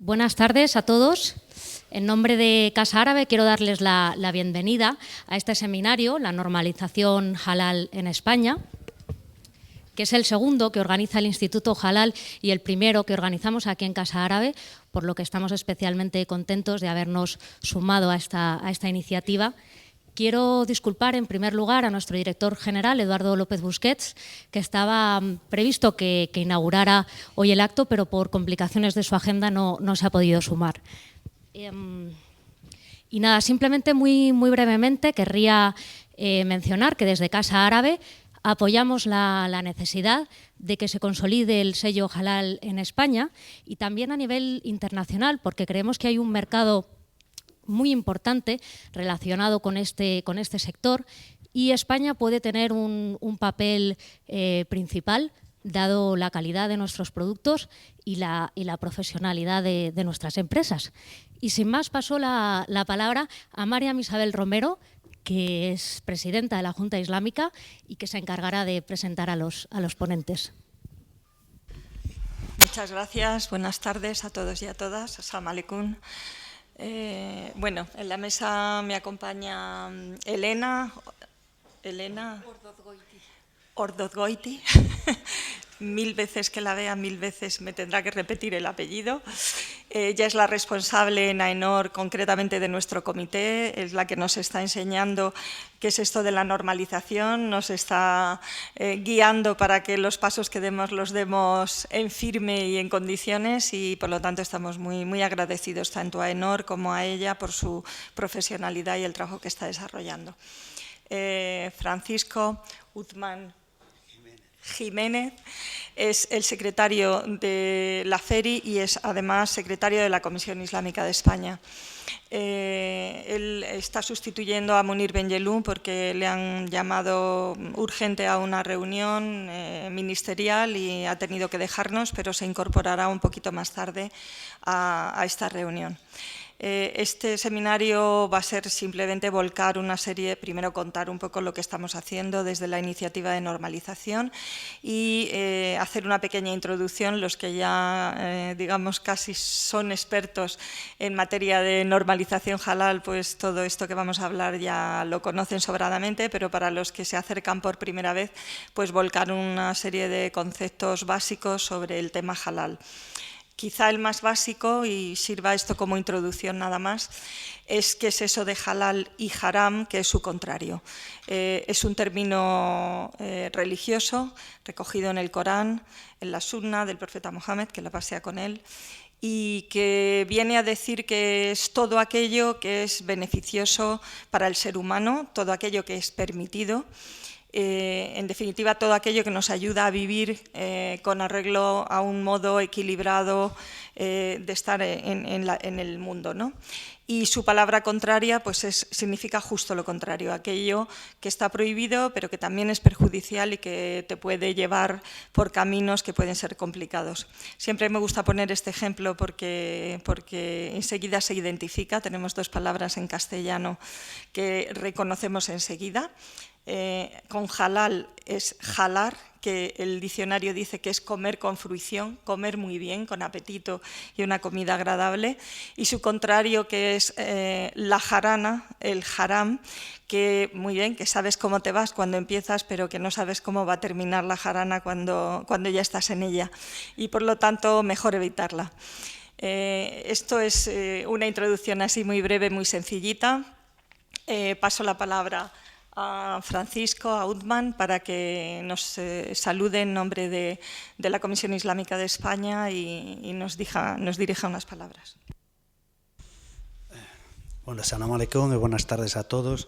Buenas tardes a todos. En nombre de Casa Árabe quiero darles la bienvenida a este seminario, la normalización halal en España, que es el segundo que organiza el Instituto Halal y el primero que organizamos aquí en Casa Árabe, por lo que estamos especialmente contentos de habernos sumado a esta iniciativa. Quiero disculpar en primer lugar a nuestro director general, Eduardo López Busquets, que estaba previsto que inaugurara hoy el acto, pero por complicaciones de su agenda no se ha podido sumar. Y nada, simplemente muy brevemente querría mencionar que desde Casa Árabe apoyamos la necesidad de que se consolide el sello halal en España y también a nivel internacional, porque creemos que hay un mercado muy importante relacionado con este sector y España puede tener un papel principal dado la calidad de nuestros productos y la profesionalidad de nuestras empresas. Y sin más paso la palabra a Mariam Isabel Romero, que es presidenta de la Junta Islámica y que se encargará de presentar a los ponentes. Muchas gracias. Buenas tardes a todos y a todas. As-salamu alaykum. Bueno, en la mesa me acompaña Elena Ordozgoiti. Mil veces que la vea, mil veces me tendrá que repetir el apellido. Ella es la responsable en AENOR, concretamente de nuestro comité, es la que nos está enseñando qué es esto de la normalización, nos está guiando para que los pasos que demos los demos en firme y en condiciones y por lo tanto estamos muy agradecidos tanto a AENOR como a ella por su profesionalidad y el trabajo que está desarrollando. Francisco Uthman Jiménez es el secretario de la FERI y es además secretario de la Comisión Islámica de España. Él está sustituyendo a Munir Benjelloun porque le han llamado urgente a una reunión ministerial y ha tenido que dejarnos, pero se incorporará un poquito más tarde a esta reunión. Este seminario va a ser simplemente volcar una serie, primero contar un poco lo que estamos haciendo desde la iniciativa de normalización y hacer una pequeña introducción, los que ya digamos casi son expertos en materia de normalización halal, pues todo esto que vamos a hablar ya lo conocen sobradamente, pero para los que se acercan por primera vez, pues volcar una serie de conceptos básicos sobre el tema halal. Quizá el más básico, y sirva esto como introducción nada más, es qué es eso de halal y haram, que es su contrario. Es un término religioso recogido en el Corán, en la Sunna del profeta Mohammed, que la pasea con él, y que viene a decir que es todo aquello que es beneficioso para el ser humano, todo aquello que es permitido, en definitiva todo aquello que nos ayuda a vivir con arreglo a un modo equilibrado de estar en el mundo, ¿no? Y su palabra contraria pues significa justo lo contrario, aquello que está prohibido pero que también es perjudicial y que te puede llevar por caminos que pueden ser complicados. Siempre me gusta poner este ejemplo porque enseguida se identifica, tenemos dos palabras en castellano que reconocemos enseguida. Con halal es halar, que el diccionario dice que es comer con fruición, comer muy bien, con apetito y una comida agradable, y su contrario que es la jarana, el haram, que muy bien, que sabes cómo te vas cuando empiezas, pero que no sabes cómo va a terminar la jarana cuando ya estás en ella, y por lo tanto mejor evitarla. Esto es una introducción así muy breve, muy sencillita. Paso la palabra a Francisco, a Uthman, para que nos salude en nombre de la Comisión Islámica de España y nos dirija unas palabras. Bueno, as-salamu alaykum y buenas tardes a todos.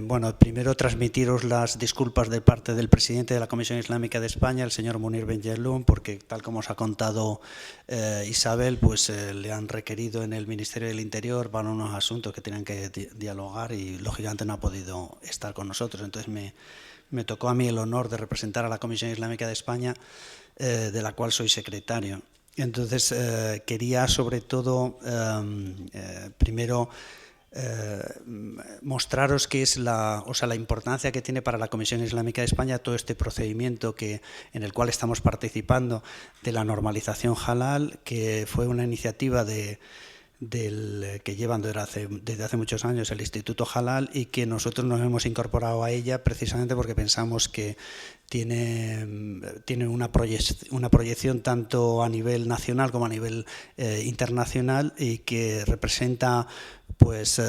Bueno, primero transmitiros las disculpas de parte del presidente de la Comisión Islámica de España, el señor Munir Benjelloun, porque tal como os ha contado Isabel, pues le han requerido en el Ministerio del Interior para unos asuntos que tenían que dialogar y lógicamente no ha podido estar con nosotros. Entonces me tocó a mí el honor de representar a la Comisión Islámica de España, de la cual soy secretario. Entonces quería sobre todo primero mostraros qué es la importancia que tiene para la Comisión Islámica de España todo este procedimiento en el cual estamos participando de la normalización halal, que fue una iniciativa que llevan desde hace muchos años el Instituto Halal, y que nosotros nos hemos incorporado a ella precisamente porque pensamos que tiene una proyección tanto a nivel nacional como a nivel internacional, y que representa pues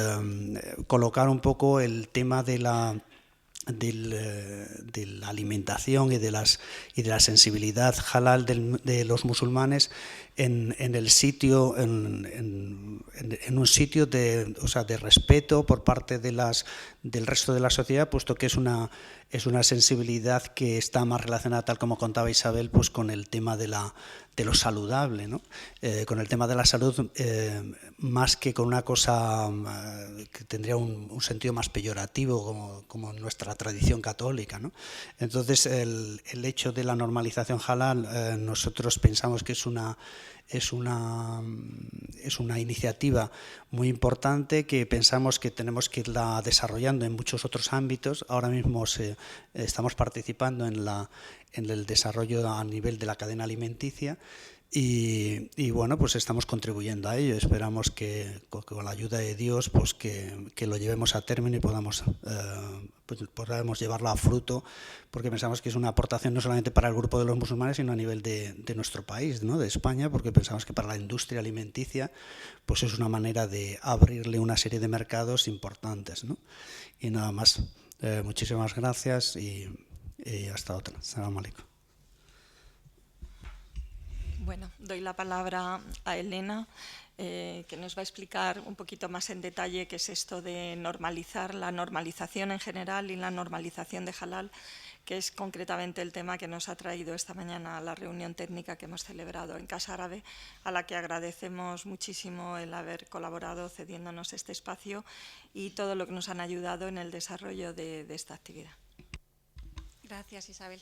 colocar un poco el tema de la alimentación y de la sensibilidad halal de los musulmanes en un sitio de respeto por parte del resto de la sociedad, puesto que es una sensibilidad que está más relacionada, tal como contaba Isabel, pues con el tema de lo saludable, ¿no? Con el tema de la salud, más que con una cosa que tendría un sentido más peyorativo, como en nuestra tradición católica, ¿no? Entonces, el hecho de la normalización halal, nosotros pensamos que es una iniciativa muy importante, que pensamos que tenemos que irla desarrollando en muchos otros ámbitos. Ahora mismo estamos participando en el desarrollo a nivel de la cadena alimenticia, y bueno, pues estamos contribuyendo a ello. Esperamos que con la ayuda de Dios pues que lo llevemos a término y podamos llevarlo a fruto, porque pensamos que es una aportación no solamente para el grupo de los musulmanes, sino a nivel de nuestro país, ¿no? De España, porque pensamos que para la industria alimenticia pues es una manera de abrirle una serie de mercados importantes, ¿no? Y nada más. Muchísimas gracias y hasta otra. Salam alaikum. Bueno, doy la palabra a Elena, que nos va a explicar un poquito más en detalle qué es esto de normalizar, la normalización en general y la normalización de halal, que es concretamente el tema que nos ha traído esta mañana a la reunión técnica que hemos celebrado en Casa Árabe, a la que agradecemos muchísimo el haber colaborado cediéndonos este espacio y todo lo que nos han ayudado en el desarrollo de esta actividad. Gracias, Isabel.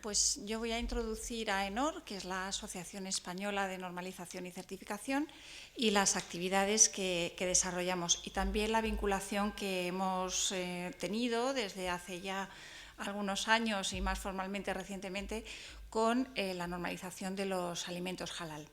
Pues yo voy a introducir a AENOR, que es la Asociación Española de Normalización y Certificación, y las actividades que desarrollamos, y también la vinculación que hemos tenido desde hace ya algunos años y más formalmente recientemente con la normalización de los alimentos halal.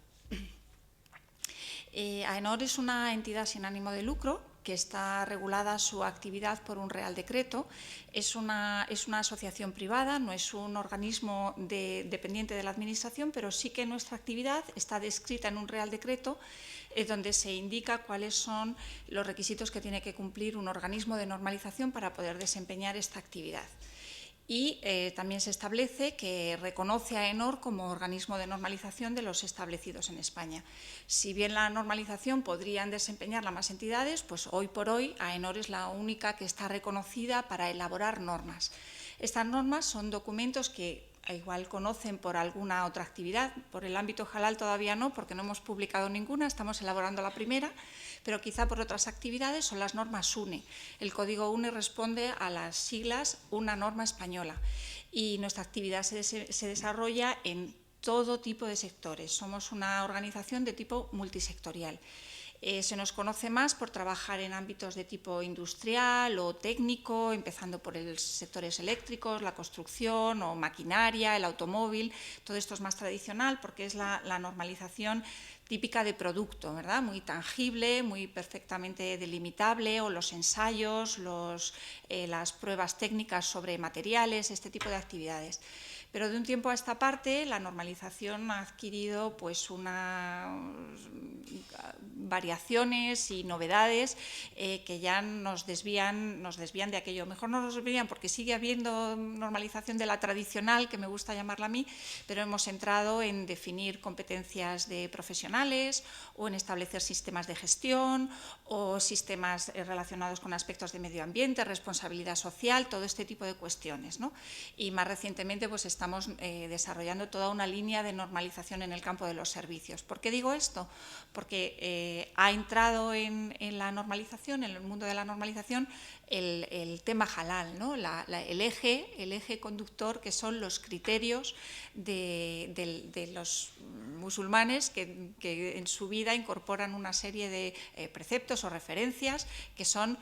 AENOR es una entidad sin ánimo de lucro que está regulada su actividad por un Real Decreto. Es una asociación privada, no es un organismo dependiente de la Administración, pero sí que nuestra actividad está descrita en un Real Decreto donde se indica cuáles son los requisitos que tiene que cumplir un organismo de normalización para poder desempeñar esta actividad. Y también se establece que reconoce a AENOR como organismo de normalización de los establecidos en España. Si bien la normalización podrían desempeñarla más entidades, pues hoy por hoy AENOR es la única que está reconocida para elaborar normas. Estas normas son documentos que igual conocen por alguna otra actividad. Por el ámbito halal todavía no, porque no hemos publicado ninguna, estamos elaborando la primera, pero quizá por otras actividades son las normas UNE. El código UNE responde a las siglas Una Norma Española, y nuestra actividad se desarrolla en todo tipo de sectores. Somos una organización de tipo multisectorial. Se nos conoce más por trabajar en ámbitos de tipo industrial o técnico, empezando por los sectores eléctricos, la construcción o maquinaria, el automóvil. Todo esto es más tradicional porque es la normalización típica de producto, ¿verdad? Muy tangible, muy perfectamente delimitable, o los ensayos, las pruebas técnicas sobre materiales, este tipo de actividades. Pero de un tiempo a esta parte la normalización ha adquirido pues unas variaciones y novedades que ya nos desvían de aquello. Mejor no nos desvían porque sigue habiendo normalización de la tradicional, que me gusta llamarla a mí, pero hemos entrado en definir competencias de profesionales o en establecer sistemas de gestión o sistemas relacionados con aspectos de medio ambiente, responsabilidad social, todo este tipo de cuestiones, ¿no? Y más recientemente pues estamos estamos desarrollando toda una línea de normalización en el campo de los servicios. ¿Por qué digo esto? Porque ha entrado en la normalización, en el mundo de la normalización, el tema halal, ¿no? el eje conductor, que son los criterios de los musulmanes que en su vida incorporan una serie de preceptos o referencias que son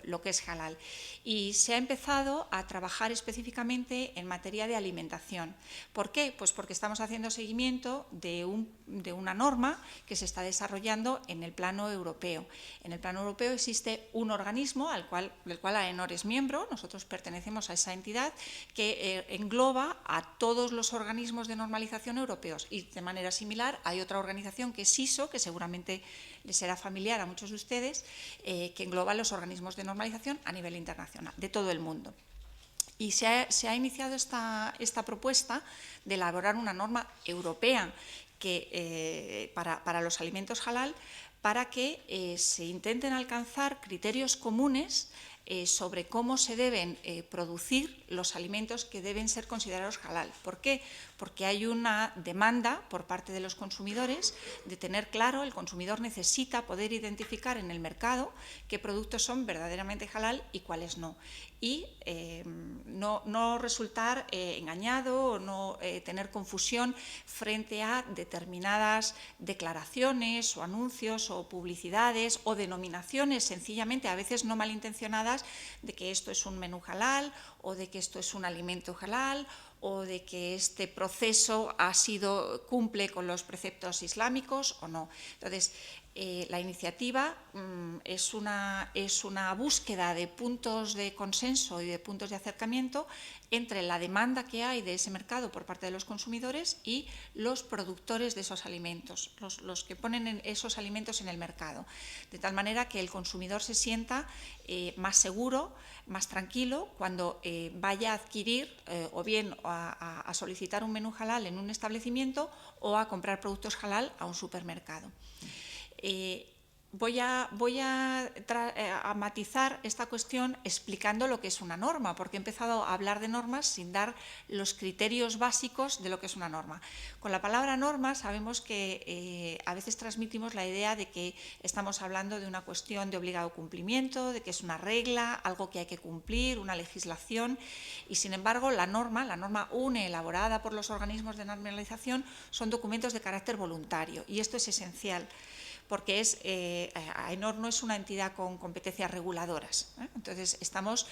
lo que es halal. Y se ha empezado a trabajar específicamente en materia de alimentación. ¿Por qué? Pues porque estamos haciendo seguimiento de una norma que se está desarrollando en el plano europeo. En el plano europeo existe un organismo del cual AENOR es miembro, nosotros pertenecemos a esa entidad, que engloba a todos los organismos de normalización europeos. Y de manera similar hay otra organización que es ISO, que seguramente les será familiar a muchos de ustedes, que engloba los organismos de normalización a nivel internacional, de todo el mundo. Y se ha iniciado esta propuesta de elaborar una norma europea para los alimentos halal, para que se intenten alcanzar criterios comunes sobre cómo se deben producir los alimentos que deben ser considerados halal. ¿Por qué? Porque hay una demanda por parte de los consumidores de tener claro, el consumidor necesita poder identificar en el mercado qué productos son verdaderamente halal y cuáles no. Y no resultar engañado o no tener confusión frente a determinadas declaraciones o anuncios o publicidades o denominaciones sencillamente, a veces no malintencionadas, de que esto es un menú halal o de que esto es un alimento halal o de que este proceso cumple con los preceptos islámicos o no. Entonces, la iniciativa es una búsqueda de puntos de consenso y de puntos de acercamiento entre la demanda que hay de ese mercado por parte de los consumidores y los productores de esos alimentos, los que ponen esos alimentos en el mercado, de tal manera que el consumidor se sienta más seguro, más tranquilo cuando vaya a adquirir o bien a solicitar un menú halal en un establecimiento o a comprar productos halal a un supermercado. Voy a matizar esta cuestión explicando lo que es una norma, porque he empezado a hablar de normas sin dar los criterios básicos de lo que es una norma. Con la palabra norma sabemos que a veces transmitimos la idea de que estamos hablando de una cuestión de obligado cumplimiento, de que es una regla, algo que hay que cumplir, una legislación, y sin embargo la norma UNE elaborada por los organismos de normalización son documentos de carácter voluntario, y esto es esencial, porque AENOR no es una entidad con competencias reguladoras. Entonces, estamos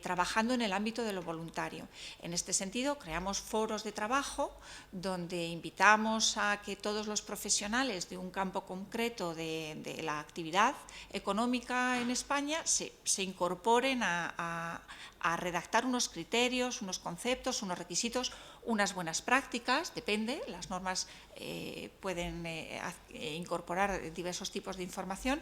trabajando en el ámbito de lo voluntario. En este sentido, creamos foros de trabajo donde invitamos a que todos los profesionales de un campo concreto de la actividad económica en España se incorporen a redactar unos criterios, unos conceptos, unos requisitos, unas buenas prácticas, depende, las normas pueden incorporar diversos tipos de información,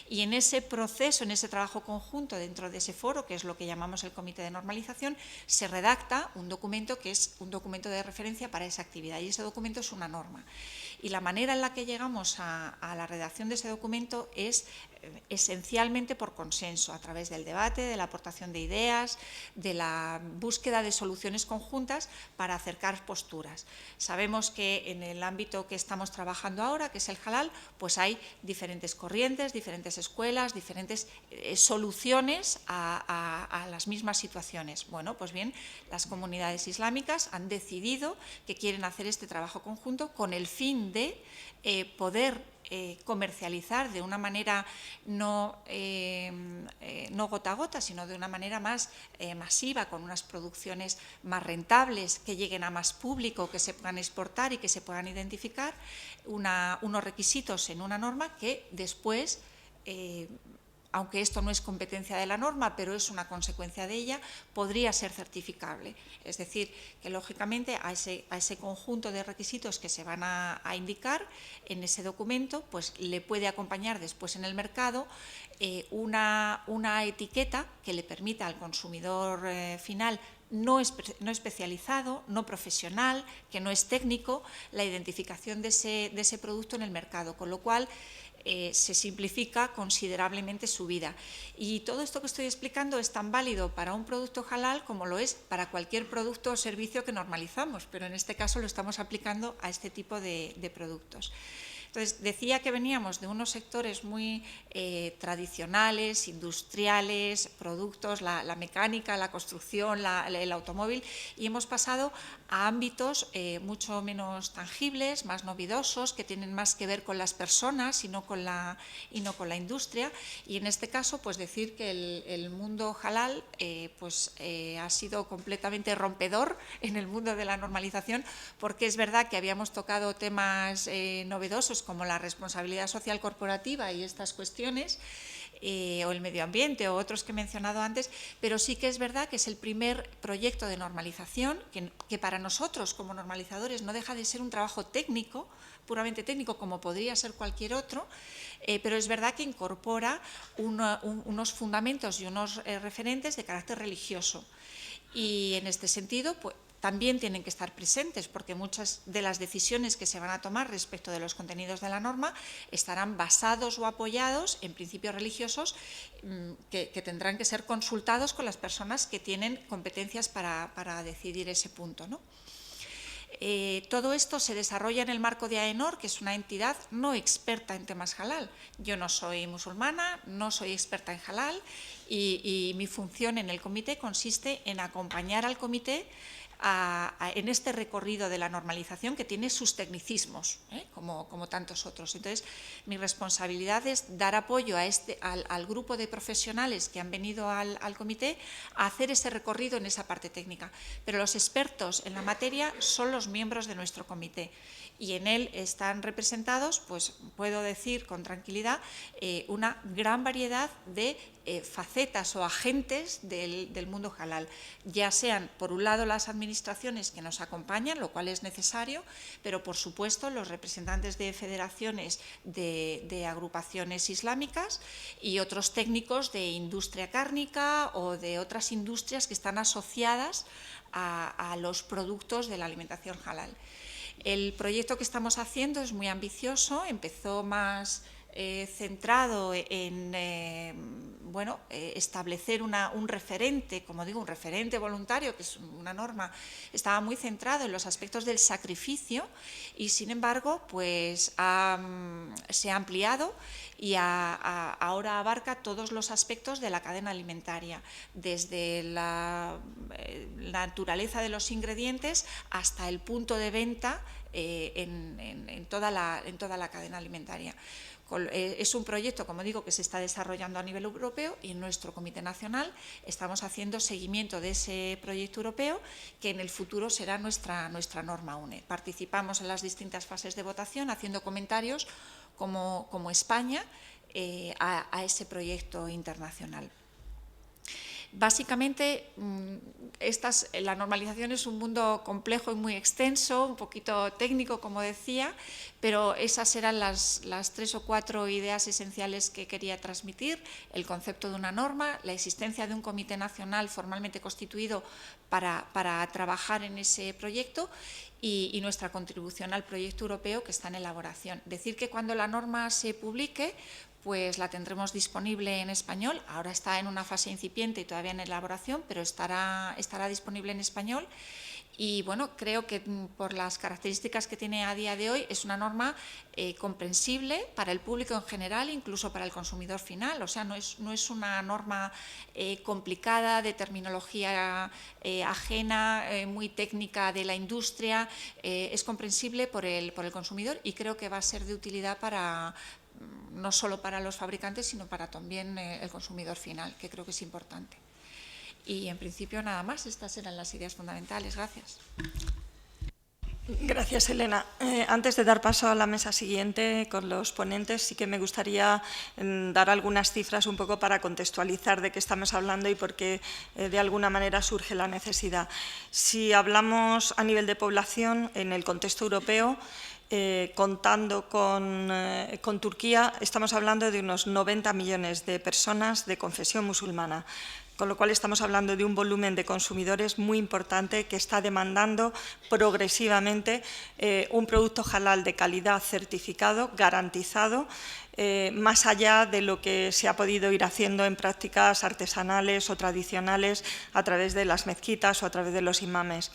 y en ese proceso, en ese trabajo conjunto dentro de ese foro, que es lo que llamamos el Comité de Normalización, se redacta un documento que es un documento de referencia para esa actividad, y ese documento es una norma. Y la manera en la que llegamos a la redacción de ese documento es esencialmente por consenso, a través del debate, de la aportación de ideas, de la búsqueda de soluciones conjuntas para acercar posturas. Sabemos que en el ámbito que estamos trabajando ahora, que es el halal, pues hay diferentes corrientes, diferentes escuelas, diferentes soluciones a las mismas situaciones. Bueno, pues bien, las comunidades islámicas han decidido que quieren hacer este trabajo conjunto con el fin de poder comercializar de una manera no gota a gota, sino de una manera más masiva, con unas producciones más rentables, que lleguen a más público, que se puedan exportar y que se puedan identificar, unos requisitos en una norma que después, aunque esto no es competencia de la norma, pero es una consecuencia de ella, podría ser certificable. Es decir, que lógicamente a ese conjunto de requisitos que se van a indicar en ese documento, pues le puede acompañar después en el mercado una etiqueta que le permita al consumidor final no especializado, no profesional, que no es técnico, la identificación de ese producto en el mercado, con lo cual se simplifica considerablemente su vida. Y todo esto que estoy explicando es tan válido para un producto halal como lo es para cualquier producto o servicio que normalizamos, pero en este caso lo estamos aplicando a este tipo de productos. Entonces, decía que veníamos de unos sectores muy tradicionales, industriales, productos, la mecánica, la construcción, el automóvil, y hemos pasado a ámbitos mucho menos tangibles, más novedosos, que tienen más que ver con las personas y no con la industria. Y en este caso, pues decir que el mundo halal ha sido completamente rompedor en el mundo de la normalización, porque es verdad que habíamos tocado temas novedosos como la responsabilidad social corporativa y estas cuestiones, o el medio ambiente o otros que he mencionado antes, pero sí que es verdad que es el primer proyecto de normalización que para nosotros como normalizadores no deja de ser un trabajo técnico, puramente técnico, como podría ser cualquier otro, pero es verdad que incorpora unos fundamentos y unos referentes de carácter religioso. Y en este sentido, pues, también tienen que estar presentes, porque muchas de las decisiones que se van a tomar respecto de los contenidos de la norma estarán basados o apoyados en principios religiosos que tendrán que ser consultados con las personas que tienen competencias para decidir ese punto, ¿no? Todo esto se desarrolla en el marco de AENOR, que es una entidad no experta en temas halal. Yo no soy musulmana, no soy experta en halal y mi función en el comité consiste en acompañar al comité en este recorrido de la normalización, que tiene sus tecnicismos, como tantos otros. Entonces, mi responsabilidad es dar apoyo al grupo de profesionales que han venido al comité a hacer ese recorrido en esa parte técnica. Pero los expertos en la materia son los miembros de nuestro comité y en él están representados, pues puedo decir con tranquilidad, una gran variedad de facetas o agentes del mundo halal, ya sean por un lado las administraciones que nos acompañan, lo cual es necesario, pero por supuesto los representantes de federaciones de agrupaciones islámicas y otros técnicos de industria cárnica o de otras industrias que están asociadas a los productos de la alimentación halal. El proyecto que estamos haciendo es muy ambicioso, empezó más centrado en establecer un referente, como digo, un referente voluntario, que es una norma, estaba muy centrado en los aspectos del sacrificio y, sin embargo, pues se ha ampliado y ahora abarca todos los aspectos de la cadena alimentaria, desde la naturaleza de los ingredientes hasta el punto de venta en toda la cadena alimentaria. Es un proyecto, como digo, que se está desarrollando a nivel europeo y en nuestro Comité Nacional estamos haciendo seguimiento de ese proyecto europeo, que en el futuro será nuestra norma UNE. Participamos en las distintas fases de votación haciendo comentarios como España a ese proyecto internacional. Básicamente, la normalización es un mundo complejo y muy extenso, un poquito técnico, como decía, pero esas eran las 3 o 4 ideas esenciales que quería transmitir: el concepto de una norma, la existencia de un comité nacional formalmente constituido para trabajar en ese proyecto y nuestra contribución al proyecto europeo que está en elaboración. Decir que cuando la norma se publique, pues la tendremos disponible en español. Ahora está en una fase incipiente y todavía en elaboración, pero estará disponible en español. Y bueno, creo que por las características que tiene a día de hoy es una norma comprensible para el público en general, incluso para el consumidor final. O sea, no es una norma complicada, de terminología ajena, muy técnica de la industria. Es comprensible por el consumidor y creo que va a ser de utilidad no solo para los fabricantes, sino para también el consumidor final, que creo que es importante. Y en principio nada más, estas eran las ideas fundamentales. Gracias. Gracias, Elena. Antes de dar paso a la mesa siguiente con los ponentes, sí que me gustaría dar algunas cifras un poco para contextualizar de qué estamos hablando y por qué de alguna manera surge la necesidad. Si hablamos a nivel de población, en el contexto europeo, contando con Turquía, estamos hablando de unos 90 millones de personas de confesión musulmana. con lo cual estamos hablando de un volumen de consumidores muy importante que está demandando progresivamente un producto halal de calidad certificado, garantizado, más allá de lo que se ha podido ir haciendo en prácticas artesanales o tradicionales a través de las mezquitas o a través de los imames.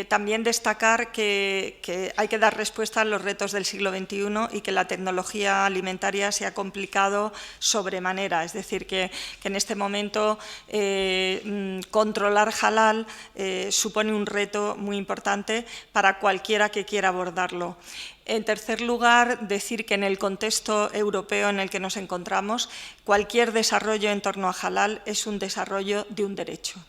También destacar que hay que dar respuesta a los retos del siglo XXI y que la tecnología alimentaria se ha complicado sobremanera. Es decir, que en este momento controlar halal supone un reto muy importante para cualquiera que quiera abordarlo. En tercer lugar, decir que en el contexto europeo en el que nos encontramos, cualquier desarrollo en torno a halal es un desarrollo de un derecho.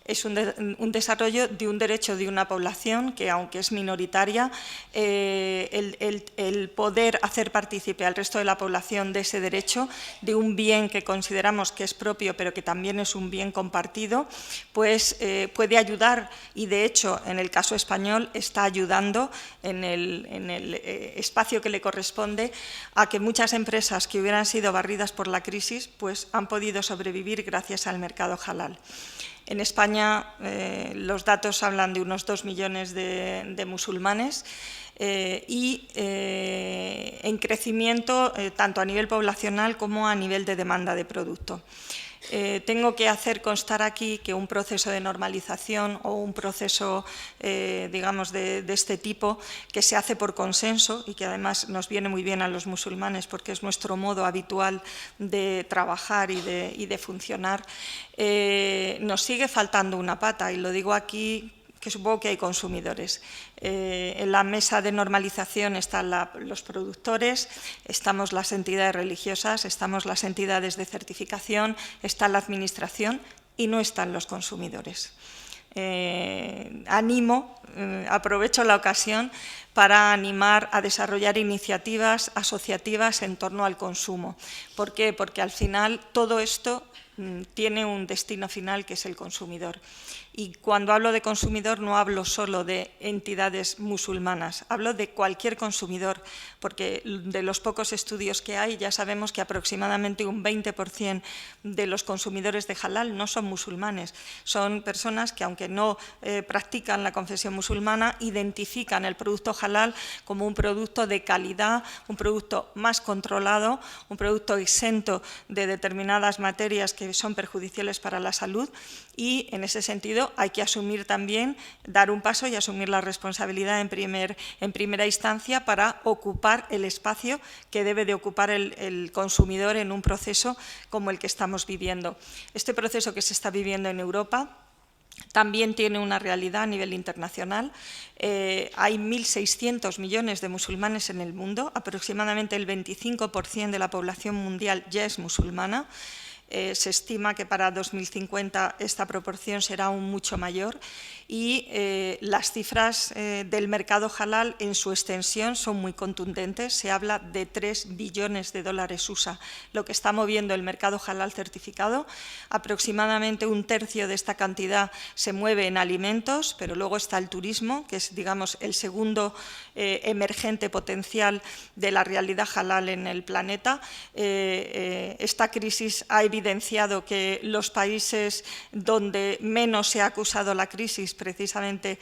Es un desarrollo de un derecho de una población que, aunque es minoritaria, el poder hacer partícipe al resto de la población de ese derecho, de un bien que consideramos que es propio, pero que también es un bien compartido, pues puede ayudar y, de hecho, en el caso español, está ayudando en el espacio que le corresponde a que muchas empresas que hubieran sido barridas por la crisis pues han podido sobrevivir gracias al mercado halal. En España los datos hablan de unos 2 millones de musulmanes y en crecimiento tanto a nivel poblacional como a nivel de demanda de producto. Tengo que hacer constar aquí que un proceso de normalización o un proceso, digamos, de este tipo, que se hace por consenso y que además nos viene muy bien a los musulmanes porque es nuestro modo habitual de trabajar y de funcionar, nos sigue faltando una pata, y lo digo aquí, que supongo que hay consumidores. En la mesa de normalización están los productores, estamos las entidades religiosas, estamos las entidades de certificación, está la administración y no están los consumidores. Aprovecho la ocasión para animar a desarrollar iniciativas asociativas en torno al consumo. ¿Por qué? Porque al final todo esto tiene un destino final que es el consumidor. Y cuando hablo de consumidor no hablo solo de entidades musulmanas, hablo de cualquier consumidor, porque de los pocos estudios que hay ya sabemos que aproximadamente un 20% de los consumidores de halal no son musulmanes, son personas que, aunque no practican la confesión musulmana, identifican el producto halal como un producto de calidad, un producto más controlado, un producto exento de determinadas materias que son perjudiciales para la salud, y en ese sentido hay que asumir también, dar un paso y asumir la responsabilidad en primera instancia para ocupar el espacio que debe de ocupar el consumidor en un proceso como el que estamos viviendo. Este proceso que se está viviendo en Europa también tiene una realidad a nivel internacional. Hay 1.600 millones de musulmanes en el mundo, aproximadamente el 25% de la población mundial ya es musulmana. Se estima que para 2050 esta proporción será aún mucho mayor, y las cifras del mercado halal en su extensión son muy contundentes. Se habla de 3 billones de dólares USA, lo que está moviendo el mercado halal certificado. Aproximadamente un tercio de esta cantidad se mueve en alimentos, pero luego está el turismo, que es, digamos, el segundo emergente potencial de la realidad halal en el planeta. Esta crisis ha evidenciado que los países donde menos se ha acusado la crisis, precisamente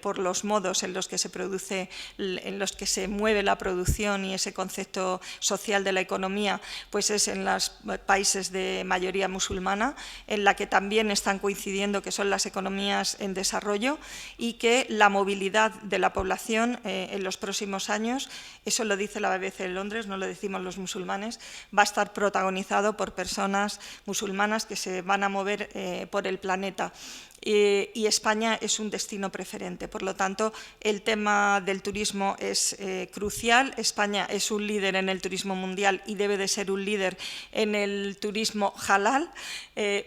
por los modos en los que se produce, en los que se mueve la producción y ese concepto social de la economía, pues es en los países de mayoría musulmana, en la que también están coincidiendo que son las economías en desarrollo, y que la movilidad de la población en los próximos años, eso lo dice la BBC de Londres, no lo decimos los musulmanes, va a estar protagonizado por personas musulmanas que se van a mover por el planeta. Y España es un destino preferente. Por lo tanto, el tema del turismo es crucial. España es un líder en el turismo mundial y debe de ser un líder en el turismo halal.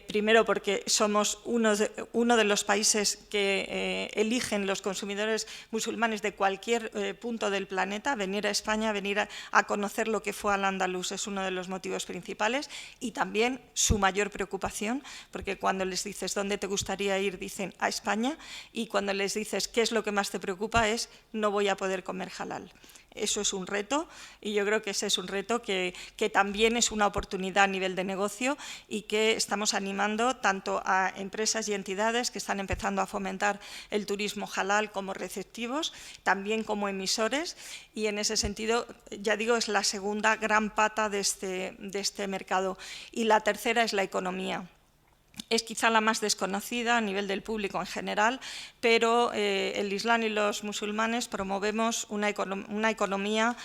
Primero porque somos uno de los países que eligen los consumidores musulmanes de cualquier punto del planeta. Venir a España, venir a conocer lo que fue Al-Ándalus es uno de los motivos principales, y también su mayor preocupación, porque cuando les dices dónde te gustaría ir, dicen a España, y cuando les dices qué es lo que más te preocupa es no voy a poder comer halal. Eso es un reto y yo creo que ese es un reto que también es una oportunidad a nivel de negocio y que estamos animando tanto a empresas y entidades que están empezando a fomentar el turismo halal como receptivos, también como emisores, y en ese sentido, ya digo, es la segunda gran pata de este mercado. Y la tercera es la economía. Es quizá la más desconocida a nivel del público en general, pero el Islam y los musulmanes promovemos una economía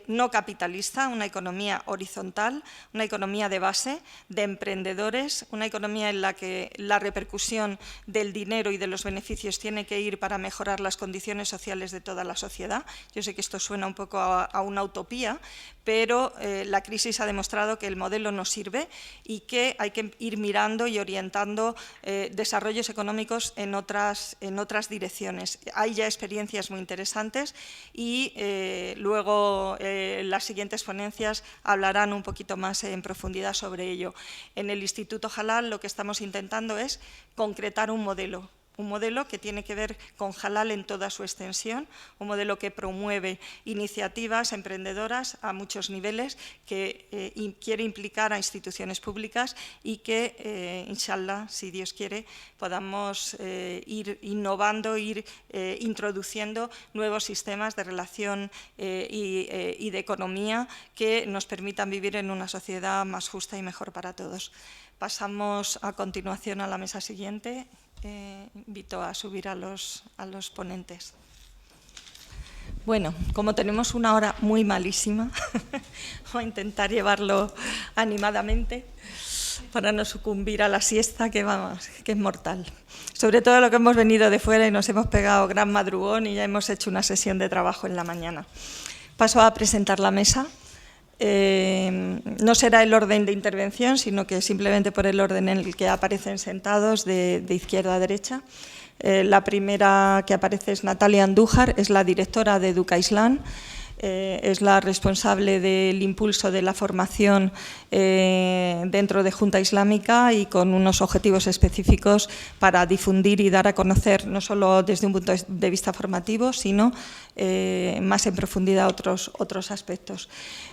no capitalista, una economía horizontal, una economía de base, de emprendedores, una economía en la que la repercusión del dinero y de los beneficios tiene que ir para mejorar las condiciones sociales de toda la sociedad. Yo sé que esto suena un poco a una utopía, pero la crisis ha demostrado que el modelo no sirve y que hay que ir mirando y orientando desarrollos económicos en otras direcciones. Hay ya experiencias muy interesantes y luego las siguientes ponencias hablarán un poquito más en profundidad sobre ello. En el Instituto Halal lo que estamos intentando es concretar un modelo que tiene que ver con halal en toda su extensión, un modelo que promueve iniciativas emprendedoras a muchos niveles, que quiere implicar a instituciones públicas y que, inshallah, si Dios quiere, podamos ir innovando, ir introduciendo nuevos sistemas de relación y de economía que nos permitan vivir en una sociedad más justa y mejor para todos. Pasamos a continuación a la mesa siguiente. Invito a subir a los ponentes. Bueno, como tenemos una hora muy malísima, voy a intentar llevarlo animadamente para no sucumbir a la siesta, que es mortal. Sobre todo lo que hemos venido de fuera y nos hemos pegado gran madrugón y ya hemos hecho una sesión de trabajo en la mañana. Paso a presentar la mesa. No será el orden de intervención, sino que simplemente por el orden en el que aparecen sentados de izquierda a derecha. La primera que aparece es Natalia Andújar, es la directora de Educa Islam. Es la responsable del impulso de la formación dentro de Junta Islámica y con unos objetivos específicos para difundir y dar a conocer, no solo desde un punto de vista formativo, sino más en profundidad otros aspectos.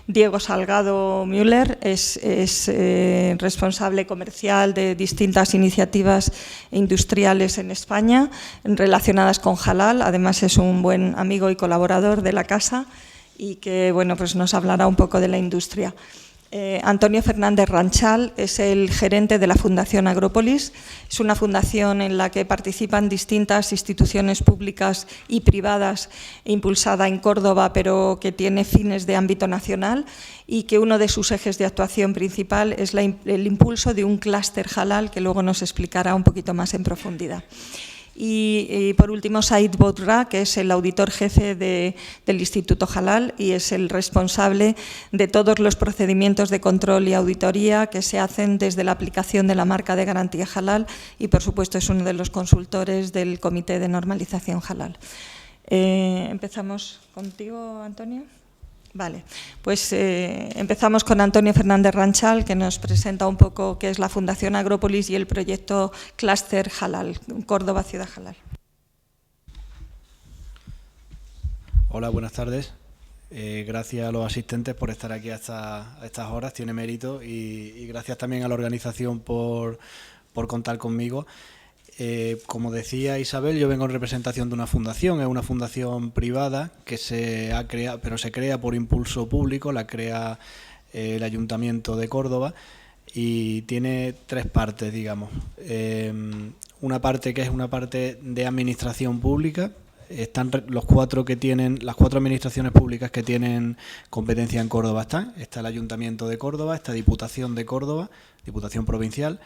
Diego Salgado Müller es responsable comercial de distintas iniciativas industriales en España relacionadas con halal. Además es un buen amigo y colaborador de la casa y que pues nos hablará un poco de la industria. Antonio Fernández Ranchal es el gerente de la Fundación Agrópolis. Es una fundación en la que participan distintas instituciones públicas y privadas, impulsada en Córdoba, pero que tiene fines de ámbito nacional y que uno de sus ejes de actuación principal es el impulso de un clúster halal, que luego nos explicará un poquito más en profundidad. Y por último, Said Boudra, que es el auditor jefe del Instituto Halal y es el responsable de todos los procedimientos de control y auditoría que se hacen desde la aplicación de la marca de garantía halal y, por supuesto, es uno de los consultores del Comité de Normalización Halal. ¿Empezamos contigo, Antonio? Vale, pues empezamos con Antonio Fernández Ranchal, que nos presenta un poco qué es la Fundación Agrópolis y el proyecto Clúster Halal, Córdoba Ciudad Halal. Hola, buenas tardes. Gracias a los asistentes por estar aquí a estas horas, tiene mérito, y gracias también a la organización por contar conmigo. Como decía Isabel, yo vengo en representación de una fundación, es una fundación privada que se ha creado, pero se crea por impulso público, la crea el Ayuntamiento de Córdoba y tiene tres partes, digamos. Una parte que es una parte de administración pública. Están las cuatro administraciones públicas que tienen competencia en Córdoba. Está el Ayuntamiento de Córdoba, está Diputación de Córdoba, Diputación Provincial.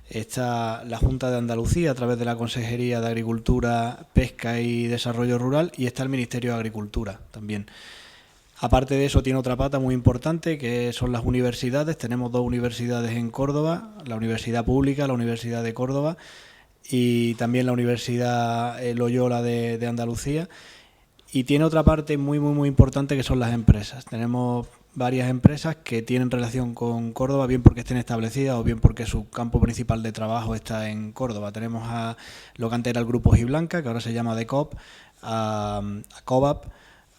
Está la Junta de Andalucía a través de la Consejería de Agricultura, Pesca y Desarrollo Rural y está el Ministerio de Agricultura también. Aparte de eso tiene otra pata muy importante que son las universidades. Tenemos dos universidades en Córdoba, la Universidad Pública, la Universidad de Córdoba y también la Universidad Loyola de Andalucía. Y tiene otra parte muy importante que son las empresas. Tenemos varias empresas que tienen relación con Córdoba, bien porque estén establecidas o bien porque su campo principal de trabajo está en Córdoba. Tenemos a lo que antes era el Grupo Giblanca, que ahora se llama DECOP, a COVAP,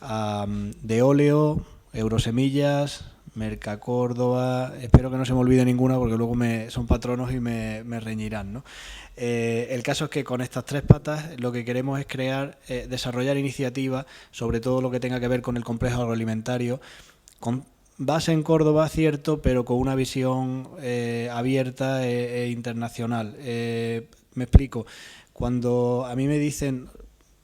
de óleo, Eurosemillas, Mercacórdoba, espero que no se me olvide ninguna porque luego son patronos y me reñirán, ¿no? El caso es que con estas 3 patas lo que queremos es desarrollar iniciativas sobre todo lo que tenga que ver con el complejo agroalimentario, con base en Córdoba, cierto, pero con una visión abierta e internacional. Me explico. Cuando a mí me dicen...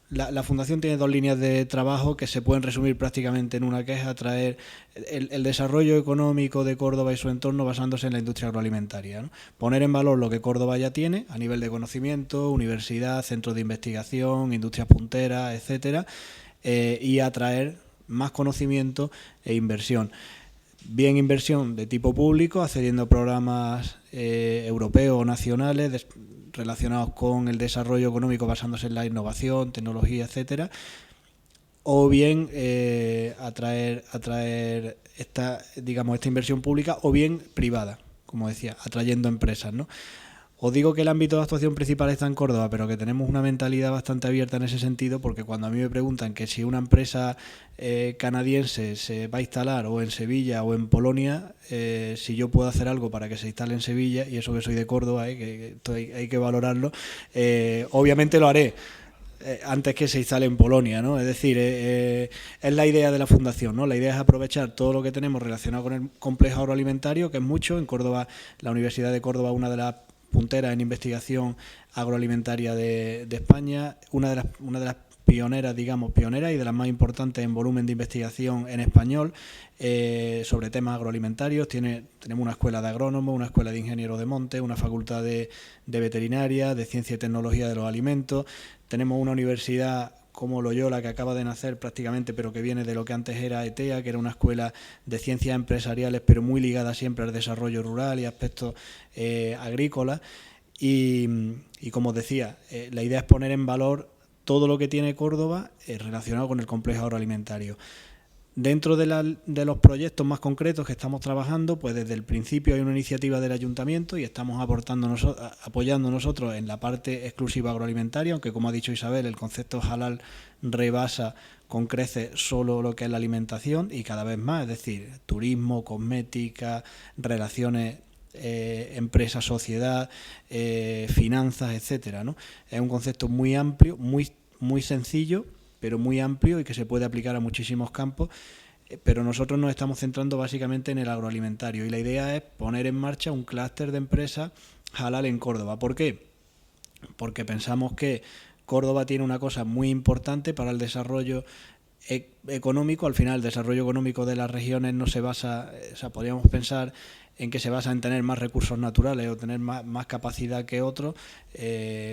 La Fundación tiene 2 líneas de trabajo que se pueden resumir prácticamente en una, que es atraer el desarrollo económico de Córdoba y su entorno basándose en la industria agroalimentaria, ¿no? Poner en valor lo que Córdoba ya tiene a nivel de conocimiento, universidad, centros de investigación, industrias punteras, etcétera, y atraer más conocimiento e inversión. Bien inversión de tipo público, accediendo a programas europeos o nacionales relacionados con el desarrollo económico basándose en la innovación, tecnología, etcétera, o bien atraer esta inversión pública, o bien privada, como decía, atrayendo empresas, ¿no? Os digo que el ámbito de actuación principal está en Córdoba, pero que tenemos una mentalidad bastante abierta en ese sentido, porque cuando a mí me preguntan que si una empresa canadiense se va a instalar o en Sevilla o en Polonia, si yo puedo hacer algo para que se instale en Sevilla, y eso que soy de Córdoba, que hay que valorarlo, obviamente lo haré antes que se instale en Polonia, ¿no? Es decir, es la idea de la Fundación, ¿no? La idea es aprovechar todo lo que tenemos relacionado con el complejo agroalimentario, que es mucho. En Córdoba, la Universidad de Córdoba, una de las punteras en investigación agroalimentaria de España, una de las pioneras, pioneras y de las más importantes en volumen de investigación en español sobre temas agroalimentarios. Tenemos una escuela de agrónomos, una escuela de ingenieros de monte, una facultad de veterinaria, de ciencia y tecnología de los alimentos. Tenemos una universidad como Loyola, que acaba de nacer prácticamente, pero que viene de lo que antes era ETEA, que era una escuela de ciencias empresariales, pero muy ligada siempre al desarrollo rural y aspectos agrícolas. Y como os decía, la idea es poner en valor todo lo que tiene Córdoba relacionado con el complejo agroalimentario. Dentro de los proyectos más concretos que estamos trabajando, pues desde el principio hay una iniciativa del Ayuntamiento y estamos apoyando nosotros en la parte exclusiva agroalimentaria, aunque como ha dicho Isabel, el concepto halal rebasa con creces solo lo que es la alimentación y cada vez más, es decir, turismo, cosmética, relaciones empresa-sociedad, finanzas, etcétera, ¿no? Es un concepto muy amplio, muy sencillo, pero muy amplio y que se puede aplicar a muchísimos campos, pero nosotros nos estamos centrando básicamente en el agroalimentario y la idea es poner en marcha un clúster de empresas halal en Córdoba. ¿Por qué? Porque pensamos que Córdoba tiene una cosa muy importante para el desarrollo económico. Al final, el desarrollo económico de las regiones no se basa, podríamos pensar en que se basa en tener más recursos naturales o tener más capacidad que otros.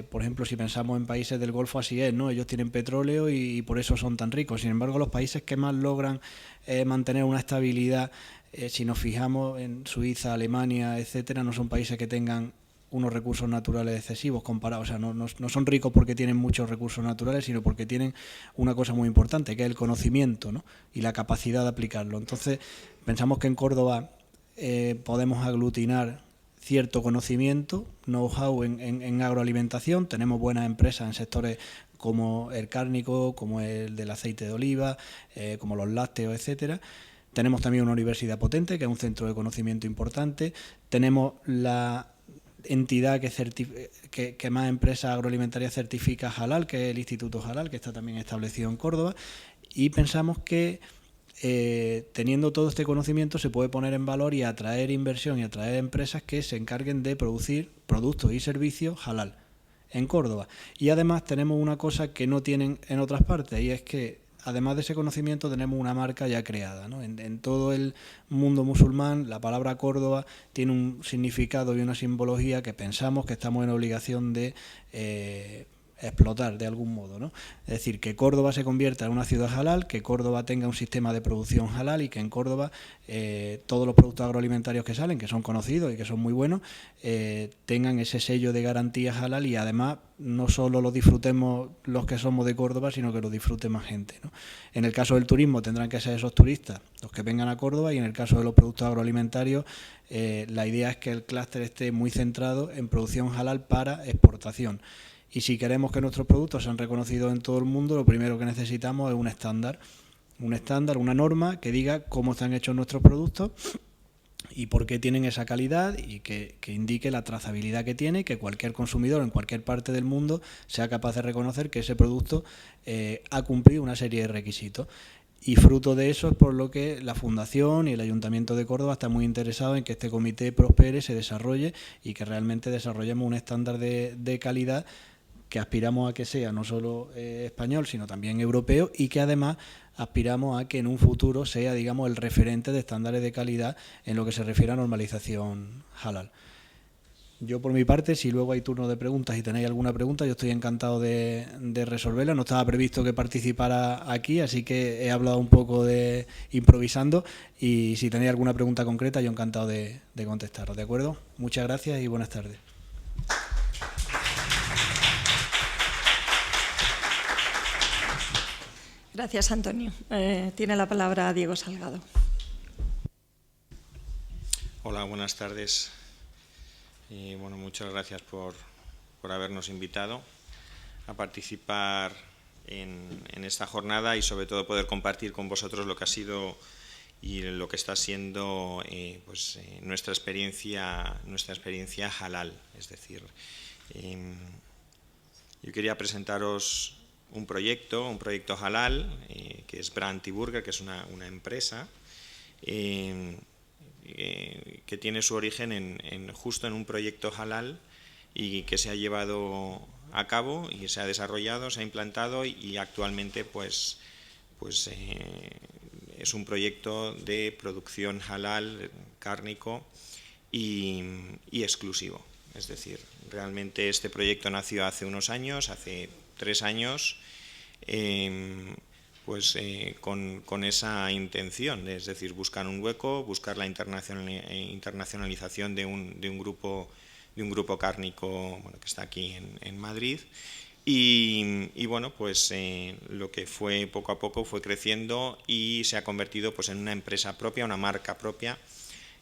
Por ejemplo, si pensamos en países del Golfo, así es, ¿no? Ellos tienen petróleo y por eso son tan ricos. Sin embargo, los países que más logran mantener una estabilidad, si nos fijamos en Suiza, Alemania, etcétera, no son países que tengan unos recursos naturales excesivos comparados. O sea, no son ricos porque tienen muchos recursos naturales, sino porque tienen una cosa muy importante, que es el conocimiento, ¿no? Y la capacidad de aplicarlo. Entonces, pensamos que en Córdoba podemos aglutinar cierto conocimiento, know-how en agroalimentación. Tenemos buenas empresas en sectores como el cárnico, como el del aceite de oliva, como los lácteos, etcétera. Tenemos también una universidad potente, que es un centro de conocimiento importante. Tenemos la entidad que más empresas agroalimentarias certifica halal, que es el Instituto Halal, que está también establecido en Córdoba, y pensamos que teniendo todo este conocimiento se puede poner en valor y atraer inversión y atraer empresas que se encarguen de producir productos y servicios halal en Córdoba. Y además tenemos una cosa que no tienen en otras partes, y es que además de ese conocimiento tenemos una marca ya creada, ¿no? En todo el mundo musulmán la palabra Córdoba tiene un significado y una simbología que pensamos que estamos en obligación de explotar de algún modo, ¿no? Es decir, que Córdoba se convierta en una ciudad halal, que Córdoba tenga un sistema de producción halal y que en Córdoba todos los productos agroalimentarios que salen, que son conocidos y que son muy buenos, tengan ese sello de garantía halal y además no solo lo disfrutemos los que somos de Córdoba, sino que lo disfrute más gente, ¿no? En el caso del turismo tendrán que ser esos turistas los que vengan a Córdoba, y en el caso de los productos agroalimentarios la idea es que el clúster esté muy centrado en producción halal para exportación. Y si queremos que nuestros productos sean reconocidos en todo el mundo, lo primero que necesitamos es un un estándar, una norma que diga cómo están hechos nuestros productos y por qué tienen esa calidad, y que indique la trazabilidad que tiene, y que cualquier consumidor en cualquier parte del mundo sea capaz de reconocer que ese producto ha cumplido una serie de requisitos. Y fruto de eso es por lo que la Fundación y el Ayuntamiento de Córdoba están muy interesados en que este comité prospere, se desarrolle y que realmente desarrollemos un estándar de calidad que aspiramos a que sea no solo español, sino también europeo, y que además aspiramos a que en un futuro sea, digamos, el referente de estándares de calidad en lo que se refiere a normalización halal. Yo, por mi parte, si luego hay turno de preguntas y tenéis alguna pregunta, yo estoy encantado de resolverla. No estaba previsto que participara aquí, así que he hablado un poco de improvisando, y si tenéis alguna pregunta concreta, yo encantado de contestaros, ¿de acuerdo? Muchas gracias y buenas tardes. Gracias, Antonio. Tiene la palabra Diego Salgado. Hola, buenas tardes. Y bueno, muchas gracias por habernos invitado a participar en esta jornada, y sobre todo poder compartir con vosotros lo que ha sido y lo que está siendo nuestra experiencia halal. Es decir, yo quería presentaros un proyecto halal, que es Branti Burger, que es una empresa que tiene su origen justo en un proyecto halal, y que se ha llevado a cabo y se ha desarrollado, se ha implantado, y actualmente es un proyecto de producción halal, cárnico y exclusivo. Es decir, realmente este proyecto nació hace unos años, hace 3 años, con esa intención, es decir, buscar un hueco, buscar la internacionalización de un grupo cárnico, que está aquí en Madrid, y bueno, lo que fue poco a poco fue creciendo y se ha convertido en una empresa propia, una marca propia,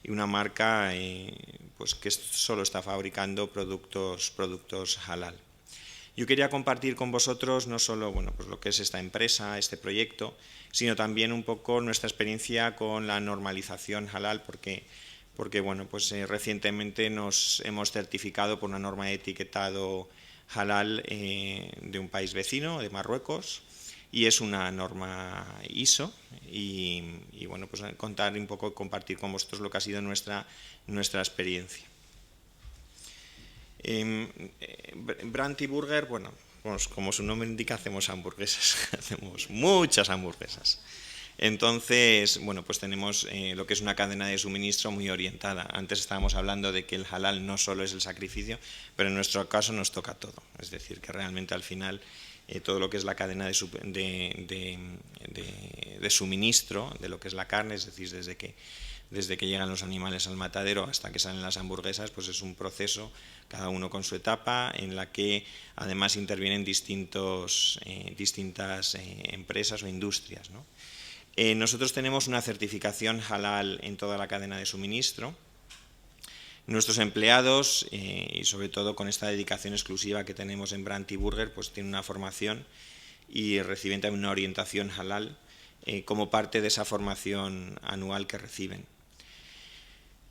y una marca que solo está fabricando productos halal. Yo quería compartir con vosotros no solo lo que es esta empresa, este proyecto, sino también un poco nuestra experiencia con la normalización halal, porque recientemente nos hemos certificado por una norma de etiquetado halal de un país vecino, de Marruecos, y es una norma ISO, y contar un poco, compartir con vosotros lo que ha sido nuestra experiencia. Branti Burger, como su nombre indica, hacemos hamburguesas, hacemos muchas hamburguesas. Entonces, tenemos lo que es una cadena de suministro muy orientada. Antes estábamos hablando de que el halal no solo es el sacrificio, pero en nuestro caso nos toca todo. Es decir, que realmente al final todo lo que es la cadena de suministro de lo que es la carne, es decir, desde que llegan los animales al matadero hasta que salen las hamburguesas, es un proceso, cada uno con su etapa, en la que además intervienen distintas empresas o industrias, ¿no? Nosotros tenemos una certificación halal en toda la cadena de suministro. Nuestros empleados, y sobre todo con esta dedicación exclusiva que tenemos en Branti Burger, tienen una formación y reciben también una orientación halal como parte de esa formación anual que reciben.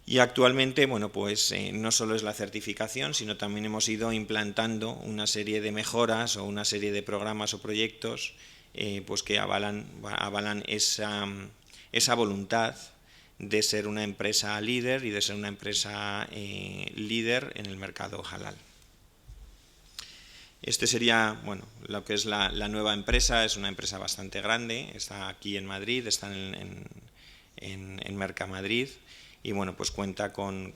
Y actualmente, no solo es la certificación, sino también hemos ido implantando una serie de mejoras o una serie de programas o proyectos que avalan esa voluntad de ser una empresa líder y de ser una empresa líder en el mercado halal. Este sería lo que es la nueva empresa. Es una empresa bastante grande, está aquí en Madrid, está en Mercamadrid, y cuenta con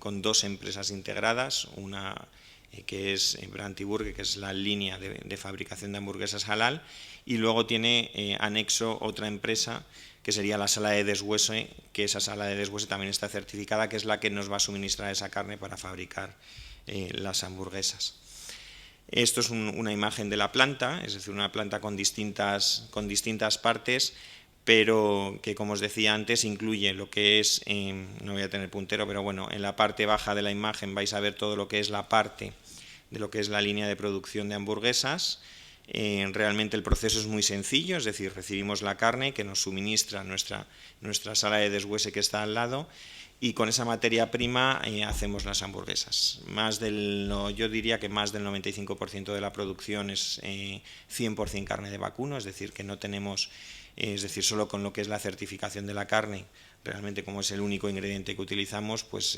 2 empresas integradas, una que es Branti Burger, que es la línea de fabricación de hamburguesas halal, y luego tiene anexo otra empresa que sería la sala de deshuese, que esa sala de deshuese también está certificada, que es la que nos va a suministrar esa carne para fabricar las hamburguesas. Esto es una imagen de la planta, es decir, una planta con distintas partes, pero que, como os decía antes, incluye lo que es, no voy a tener puntero, pero en la parte baja de la imagen vais a ver todo lo que es la parte de lo que es la línea de producción de hamburguesas. Realmente el proceso es muy sencillo, es decir, recibimos la carne que nos suministra nuestra sala de deshuese que está al lado, y con esa materia prima hacemos las hamburguesas. Yo diría que más del 95% de la producción es 100% carne de vacuno, es decir, que no tenemos, solo con lo que es la certificación de la carne, realmente como es el único ingrediente que utilizamos, pues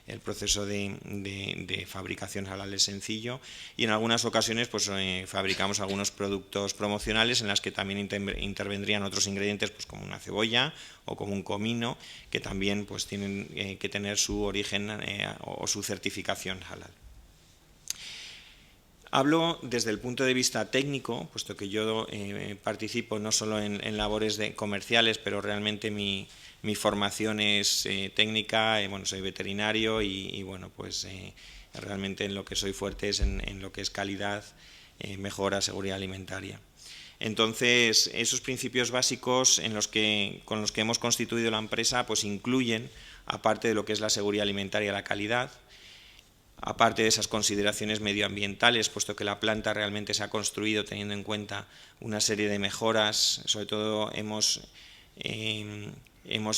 el proceso de fabricación halal es sencillo, y en algunas ocasiones pues fabricamos algunos productos promocionales en las que también intervendrían otros ingredientes, pues como una cebolla o como un comino, que también pues tienen que tener su origen o su certificación halal. Hablo desde el punto de vista técnico, puesto que yo participo no solo en labores comerciales, pero realmente mi formación es técnica, soy veterinario y realmente en lo que soy fuerte es en lo que es calidad, mejora, seguridad alimentaria. Entonces, esos principios básicos con los que hemos constituido la empresa pues incluyen, aparte de lo que es la seguridad alimentaria y la calidad, aparte de esas consideraciones medioambientales, puesto que la planta realmente se ha construido teniendo en cuenta una serie de mejoras, sobre todo hemos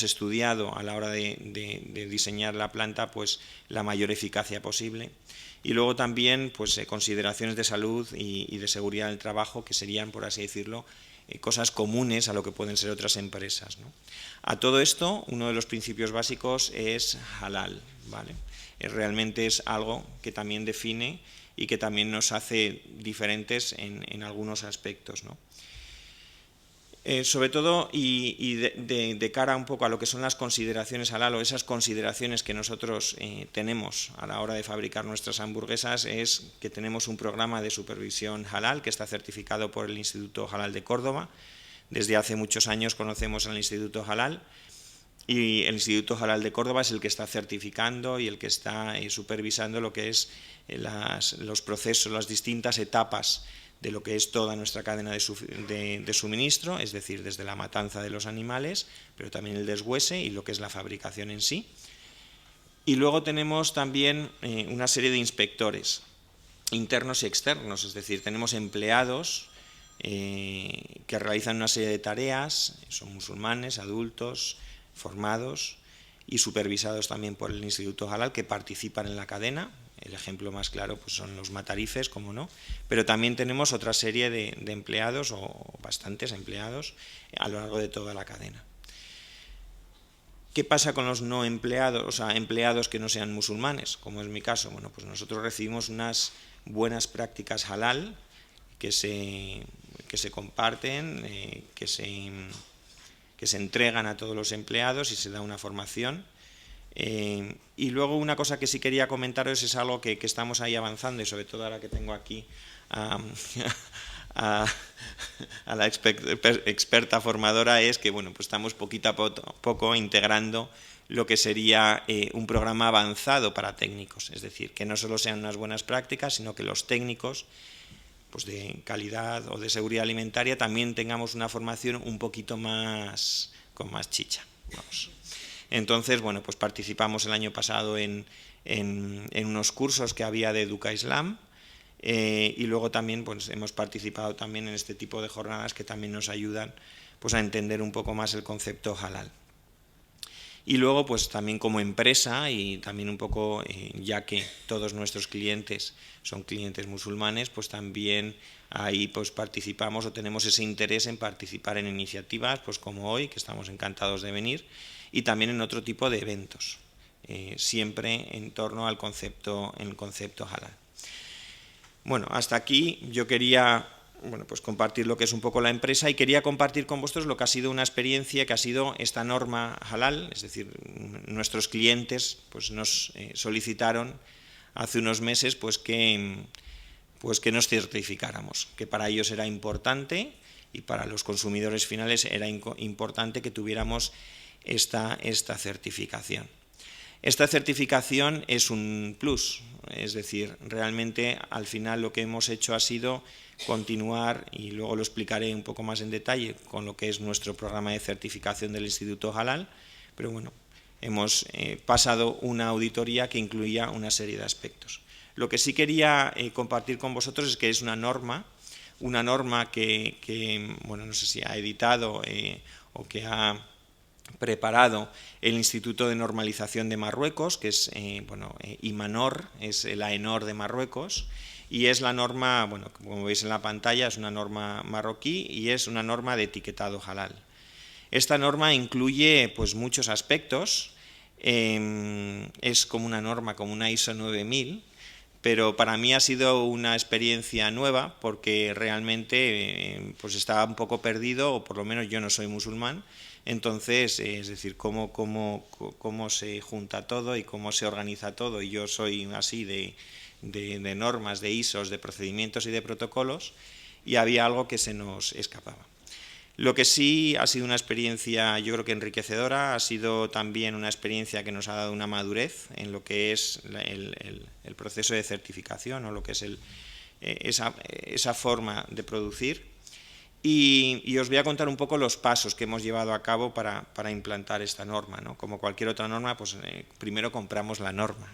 estudiado a la hora de diseñar la planta pues la mayor eficacia posible, y luego también pues consideraciones de salud y de seguridad del trabajo, que serían, por así decirlo, cosas comunes a lo que pueden ser otras empresas, ¿no? A todo esto, uno de los principios básicos es halal, ¿vale? Realmente es algo que también define y que también nos hace diferentes en algunos aspectos, ¿no? Sobre todo, y de cara un poco a lo que son las consideraciones halal, o esas consideraciones que nosotros tenemos a la hora de fabricar nuestras hamburguesas, es que tenemos un programa de supervisión halal que está certificado por el Instituto Halal de Córdoba. Desde hace muchos años conocemos al Instituto Halal, y el Instituto Halal de Córdoba es el que está certificando y el que está supervisando lo que es los procesos, las distintas etapas de lo que es toda nuestra cadena de suministro, es decir, desde la matanza de los animales, pero también el deshuese y lo que es la fabricación en sí. Y luego tenemos también una serie de inspectores internos y externos, es decir, tenemos empleados que realizan una serie de tareas, son musulmanes, adultos, formados y supervisados también por el Instituto Halal, que participan en la cadena. El ejemplo más claro pues son los matarifes, como no, pero también tenemos otra serie de empleados, o bastantes empleados, a lo largo de toda la cadena. ¿Qué pasa con los no empleados, o sea, empleados que no sean musulmanes, como es mi caso? Bueno, pues nosotros recibimos unas buenas prácticas halal que se comparten, que se entregan a todos los empleados y se da una formación. Y luego una cosa que sí quería comentaros es algo que estamos ahí avanzando, y sobre todo ahora que tengo aquí a la experta formadora, es que pues estamos poquito a poco integrando lo que sería un programa avanzado para técnicos, es decir, que no solo sean unas buenas prácticas, sino que los técnicos pues de calidad o de seguridad alimentaria también tengamos una formación un poquito más con más chicha, vamos. Entonces, pues participamos el año pasado en unos cursos que había de Educa Islam, y luego también pues hemos participado también en este tipo de jornadas que también nos ayudan pues a entender un poco más el concepto halal. Y luego pues también como empresa, y también un poco ya que todos nuestros clientes son clientes musulmanes, pues también ahí pues participamos o tenemos ese interés en participar en iniciativas pues como hoy, que estamos encantados de venir, y también en otro tipo de eventos, siempre en torno al concepto halal. Bueno, hasta aquí yo quería pues compartir lo que es un poco la empresa, y quería compartir con vosotros lo que ha sido una experiencia, que ha sido esta norma halal, es decir, nuestros clientes pues nos solicitaron hace unos meses pues que nos certificáramos, que para ellos era importante y para los consumidores finales era importante que tuviéramos esta certificación. Esta certificación es un plus, es decir, realmente al final lo que hemos hecho ha sido continuar, y luego lo explicaré un poco más en detalle, con lo que es nuestro programa de certificación del Instituto Halal, pero hemos pasado una auditoría que incluía una serie de aspectos. Lo que sí quería compartir con vosotros es que es una norma una norma que bueno, no sé si ha editado o que ha preparado el Instituto de Normalización de Marruecos, que es IMANOR, es el AENOR de Marruecos, y es la norma, bueno, como veis en la pantalla, es una norma marroquí y es una norma de etiquetado halal. Esta norma incluye pues muchos aspectos, es como una norma, como una ISO 9000, pero para mí ha sido una experiencia nueva porque realmente pues estaba un poco perdido, o por lo menos yo no soy musulmán, entonces, es decir, cómo se junta todo y cómo se organiza todo, y yo soy así de normas, de ISOs, de procedimientos y de protocolos, y había algo que se nos escapaba. Lo que sí ha sido una experiencia, yo creo que enriquecedora, ha sido también una experiencia que nos ha dado una madurez en lo que es el proceso de certificación, o lo que es esa forma de producir. Y os voy a contar un poco los pasos que hemos llevado a cabo para implantar esta norma, ¿no? Como cualquier otra norma, pues primero compramos la norma.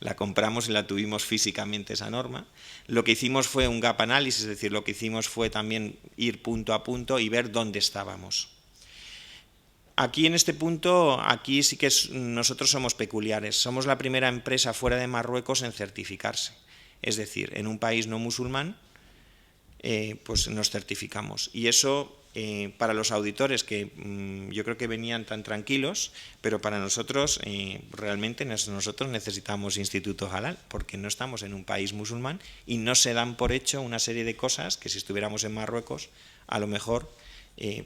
La compramos y la tuvimos físicamente, esa norma. Lo que hicimos fue un gap analysis, es decir, lo que hicimos fue también ir punto a punto y ver dónde estábamos. Aquí en este punto, aquí sí que nosotros somos peculiares. Somos la primera empresa fuera de Marruecos en certificarse. Es decir, en un país no musulmán, pues nos certificamos. Y eso para los auditores, que yo creo que venían tan tranquilos, pero para nosotros realmente nosotros necesitamos Instituto Halal, porque no estamos en un país musulmán y no se dan por hecho una serie de cosas que si estuviéramos en Marruecos a lo mejor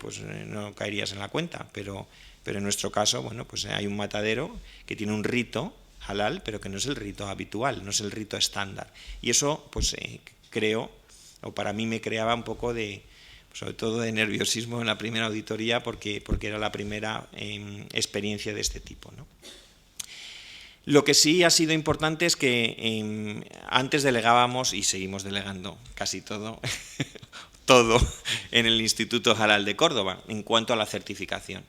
pues no caerías en la cuenta, pero en nuestro caso, bueno, pues hay un matadero que tiene un rito halal, pero que no es el rito habitual, no es el rito estándar, y eso pues creo, o para mí me creaba un poco de, sobre todo de nerviosismo en la primera auditoría, porque era la primera experiencia de este tipo, ¿no? Lo que sí ha sido importante es que antes delegábamos, y seguimos delegando casi todo, todo en el Instituto Halal de Córdoba en cuanto a la certificación,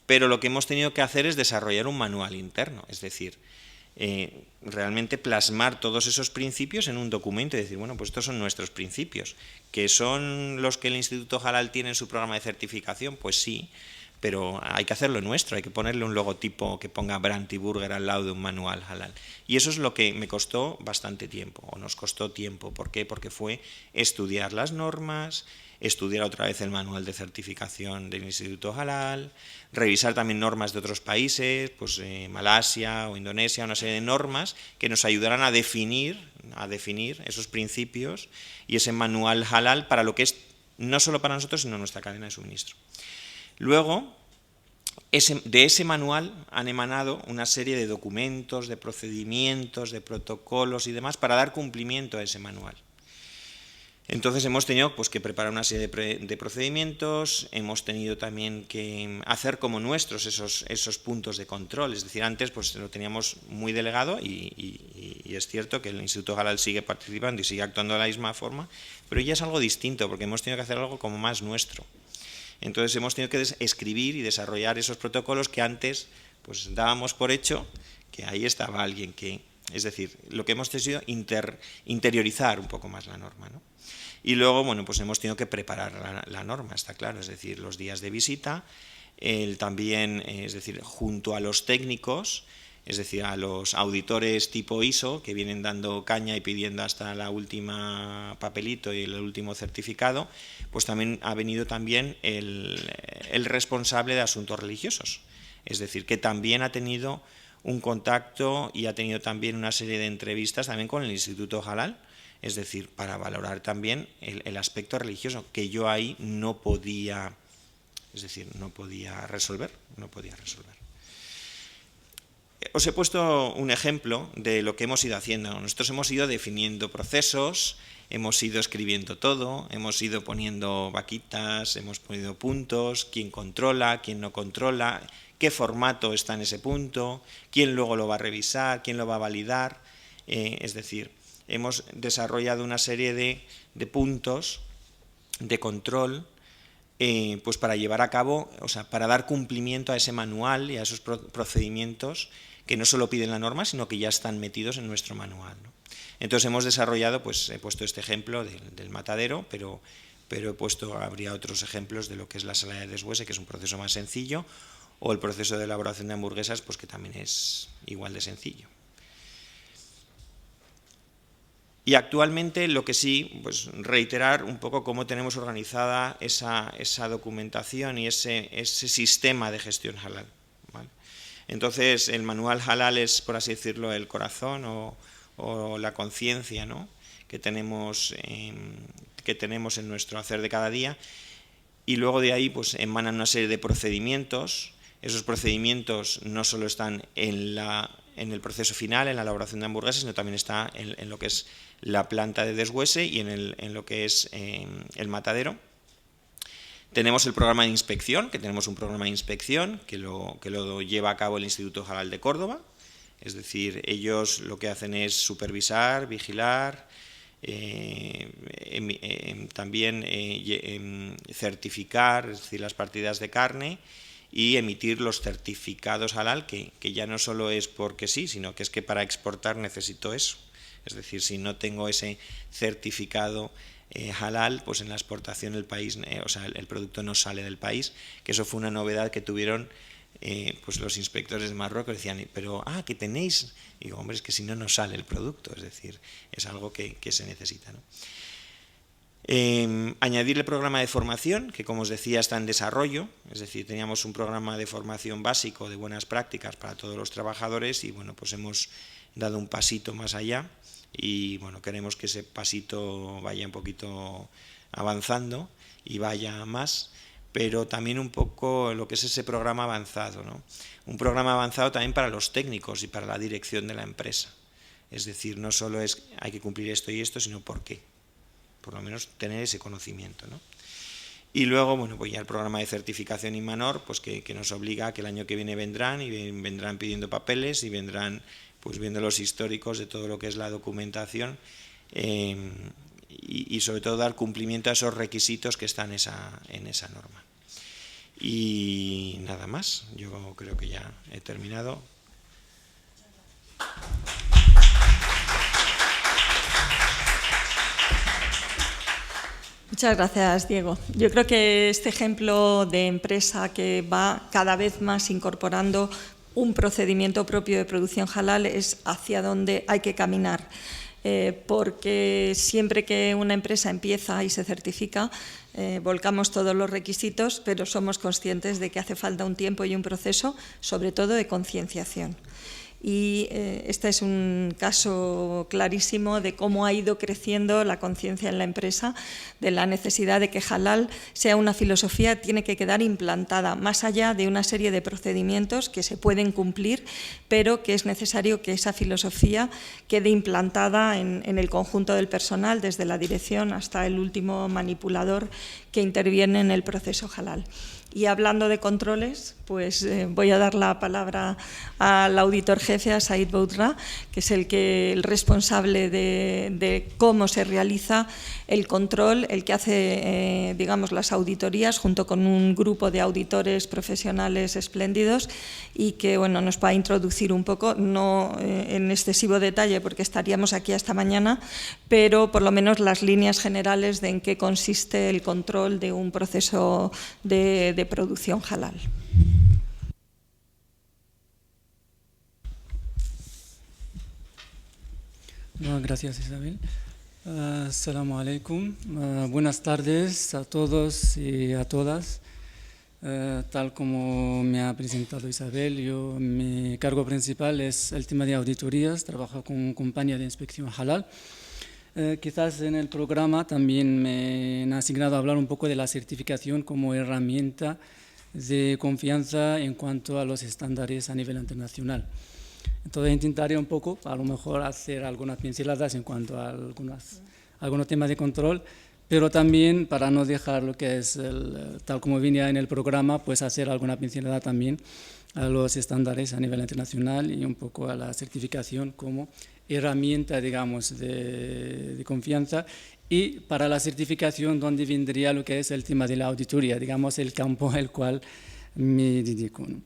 pero lo que hemos tenido que hacer es desarrollar un manual interno, es decir, realmente plasmar todos esos principios en un documento y decir, bueno, pues estos son nuestros principios, que son los que el Instituto Halal tiene en su programa de certificación, pues sí, pero hay que hacerlo nuestro, hay que ponerle un logotipo que ponga Brandt y Burger al lado de un manual halal. Y eso es lo que me costó bastante tiempo, o nos costó tiempo. ¿Por qué? Porque fue estudiar las normas, estudiar otra vez el manual de certificación del Instituto Halal, revisar también normas de otros países, pues Malasia o Indonesia, una serie de normas que nos ayudaran a definir esos principios y ese manual halal para lo que es no solo para nosotros, sino nuestra cadena de suministro. Luego, de ese manual han emanado una serie de documentos, de procedimientos, de protocolos y demás para dar cumplimiento a ese manual. Entonces hemos tenido pues, que preparar una serie de procedimientos, hemos tenido también que hacer como nuestros esos puntos de control, es decir, antes pues, lo teníamos muy delegado y es cierto que el Instituto Halal sigue participando y sigue actuando de la misma forma, pero ya es algo distinto porque hemos tenido que hacer algo como más nuestro. Entonces hemos tenido que escribir y desarrollar esos protocolos que antes pues, dábamos por hecho que ahí estaba alguien que, es decir, lo que hemos tenido interiorizar un poco más la norma, ¿no? Y luego, bueno, pues hemos tenido que preparar la norma, está claro, es decir, los días de visita, también, es decir, junto a los técnicos, es decir, a los auditores tipo ISO que vienen dando caña y pidiendo hasta la última papelito y el último certificado, pues también ha venido también el responsable de asuntos religiosos, es decir, que también ha tenido un contacto y ha tenido también una serie de entrevistas también con el Instituto Halal, es decir, para valorar también el aspecto religioso, que yo ahí no podía, es decir, no podía resolver. Os he puesto un ejemplo de lo que hemos ido haciendo. Nosotros hemos ido definiendo procesos, hemos ido escribiendo todo, hemos ido poniendo vaquitas, hemos ponido puntos, quién controla, quién no controla, qué formato está en ese punto, quién luego lo va a revisar, quién lo va a validar, es decir, hemos desarrollado una serie de puntos de control pues para llevar a cabo, o sea, para dar cumplimiento a ese manual y a esos procedimientos que no solo piden la norma, sino que ya están metidos en nuestro manual, ¿no? Entonces hemos desarrollado, pues he puesto este ejemplo del matadero, pero habría otros ejemplos de lo que es la sala de deshuese, que es un proceso más sencillo, o el proceso de elaboración de hamburguesas, pues que también es igual de sencillo. Y actualmente lo que sí, pues reiterar un poco cómo tenemos organizada esa documentación y ese sistema de gestión halal, ¿vale? Entonces el manual halal es, por así decirlo, el corazón o la conciencia, ¿no?, que tenemos en nuestro hacer de cada día, y luego de ahí pues emanan una serie de procedimientos. Esos procedimientos no solo están en el proceso final, en la elaboración de hamburguesas, sino también está en lo que es la planta de deshuese y en lo que es el matadero. Tenemos el programa de inspección, que tenemos un programa de inspección que lo lleva a cabo el Instituto Halal de Córdoba. Es decir, ellos lo que hacen es supervisar, vigilar, también certificar, es decir, las partidas de carne, y emitir los certificados halal, que ya no solo es porque sí, sino que es que para exportar necesito eso. Es decir, si no tengo ese certificado halal, pues en la exportación el producto no sale del país, que eso fue una novedad que tuvieron pues los inspectores de Marruecos. Decían, pero ¿qué tenéis? Y digo, hombre, es que si no, no sale el producto, es decir, es algo que se necesita, ¿no? Añadir el programa de formación, que como os decía está en desarrollo, es decir, teníamos un programa de formación básico de buenas prácticas para todos los trabajadores y bueno, pues hemos dado un pasito más allá y bueno, queremos que ese pasito vaya un poquito avanzando y vaya más, pero también un poco lo que es ese programa avanzado, ¿no? Un programa avanzado también para los técnicos y para la dirección de la empresa, es decir, no solo es hay que cumplir esto y esto, sino por qué. Por lo menos tener ese conocimiento, ¿no? Y luego, bueno, pues ya el programa de certificación Imanor, pues que nos obliga a que el año que viene vendrán pidiendo papeles y vendrán pues viendo los históricos de todo lo que es la documentación y sobre todo dar cumplimiento a esos requisitos que están en esa norma. Y nada más, yo creo que ya he terminado. Muchas gracias, Diego. Yo creo que este ejemplo de empresa que va cada vez más incorporando un procedimiento propio de producción halal es hacia donde hay que caminar, porque siempre que una empresa empieza y se certifica, volcamos todos los requisitos, pero somos conscientes de que hace falta un tiempo y un proceso, sobre todo de concienciación. Y este es un caso clarísimo de cómo ha ido creciendo la conciencia en la empresa, de la necesidad de que halal sea una filosofía, tiene que quedar implantada más allá de una serie de procedimientos que se pueden cumplir, pero que es necesario que esa filosofía quede implantada en el conjunto del personal, desde la dirección hasta el último manipulador que interviene en el proceso halal. Y hablando de controles, pues voy a dar la palabra al auditor jefe, a Said Boudra, que es el responsable de cómo se realiza el control, el que hace, digamos, las auditorías junto con un grupo de auditores profesionales espléndidos y que, bueno, nos va a introducir un poco, no en excesivo detalle porque estaríamos aquí hasta mañana, pero por lo menos las líneas generales de en qué consiste el control de un proceso de producción halal. Gracias, Isabel. Assalamu alaikum. Buenas tardes a todos y a todas. Tal como me ha presentado Isabel, mi cargo principal es el tema de auditorías, trabajo con compañía de inspección halal. Quizás en el programa también me han asignado a hablar un poco de la certificación como herramienta de confianza en cuanto a los estándares a nivel internacional. Entonces intentaré un poco, a lo mejor, hacer algunas pinceladas en cuanto a algunos temas de control, pero también para no dejar lo que es, tal como venía en el programa, pues hacer alguna pincelada también a los estándares a nivel internacional y un poco a la certificación como herramienta, digamos, de confianza, y para la certificación donde vendría lo que es el tema de la auditoría, digamos, el campo al cual me dedico, ¿no?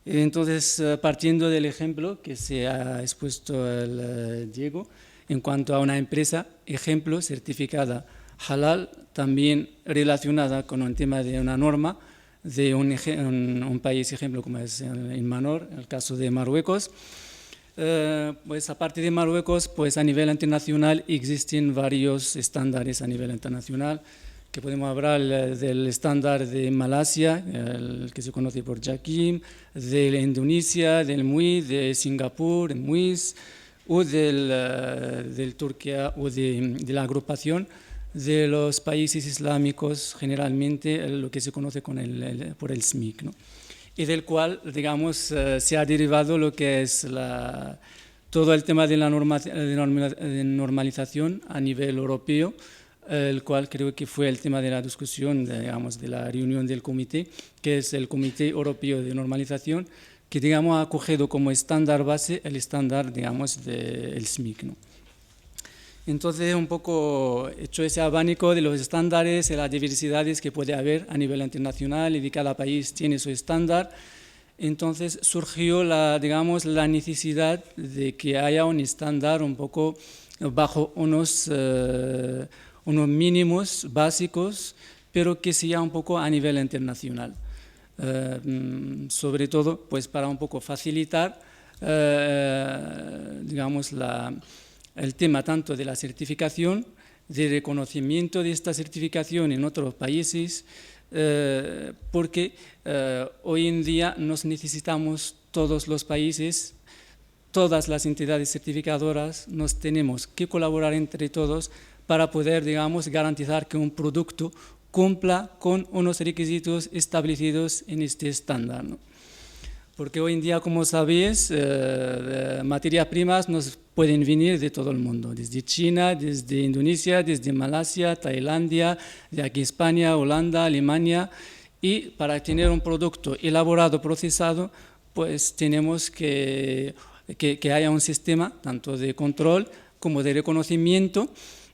Entonces, partiendo del ejemplo que se ha expuesto el Diego, En cuanto a una empresa, ejemplo, certificada halal, también relacionada con un tema de una norma de un país, ejemplo, como es en Manor, el caso de Marruecos. Pues aparte de Marruecos, pues a nivel internacional existen varios estándares a nivel internacional, que podemos hablar del estándar de Malasia, el que se conoce por JAKIM, de Indonesia, del MUI, de Singapur, MUIS, o del Turquía, o de la agrupación de los países islámicos, generalmente lo que se conoce por el SMIC, ¿no? Y del cual, digamos, se ha derivado lo que es todo el tema de la normalización a nivel europeo, el cual creo que fue el tema de la discusión, digamos, de la reunión del comité, que es el Comité Europeo de Normalización, que, digamos, ha acogido como estándar base el estándar, digamos, del SMIC, ¿no? Entonces, un poco hecho ese abanico de los estándares y las diversidades que puede haber a nivel internacional y de cada país tiene su estándar, entonces surgió digamos, la necesidad de que haya un estándar un poco bajo unos mínimos básicos, pero que sea un poco a nivel internacional. Sobre todo, pues para un poco facilitar, digamos, el tema tanto de la certificación, de reconocimiento de esta certificación en otros países, porque hoy en día nos necesitamos todos los países, todas las entidades certificadoras, nos tenemos que colaborar entre todos para poder, digamos, garantizar que un producto cumpla con unos requisitos establecidos en este estándar, ¿no? Porque hoy en día, como sabéis, materias primas nos pueden venir de todo el mundo, desde China, desde Indonesia, desde Malasia, Tailandia, de aquí España, Holanda, Alemania, y para tener un producto elaborado, procesado, pues tenemos que haya un sistema tanto de control como de reconocimiento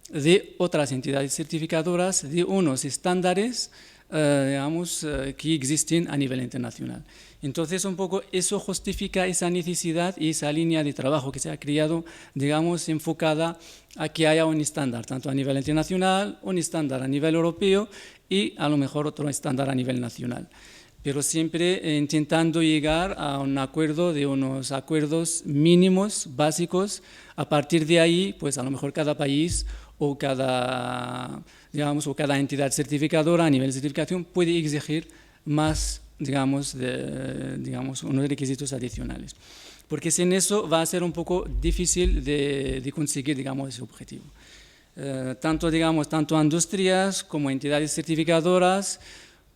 de otras entidades certificadoras, de unos estándares, digamos, que existen a nivel internacional. Entonces, un poco eso justifica esa necesidad y esa línea de trabajo que se ha creado, digamos, enfocada a que haya un estándar, tanto a nivel internacional, un estándar a nivel europeo y a lo mejor otro estándar a nivel nacional. Pero siempre intentando llegar a un acuerdo de unos acuerdos mínimos, básicos. A partir de ahí, pues a lo mejor cada país o cada entidad certificadora a nivel de certificación puede exigir más, digamos, unos requisitos adicionales. Porque sin eso va a ser un poco difícil de conseguir, digamos, ese objetivo. Tanto a industrias como entidades certificadoras,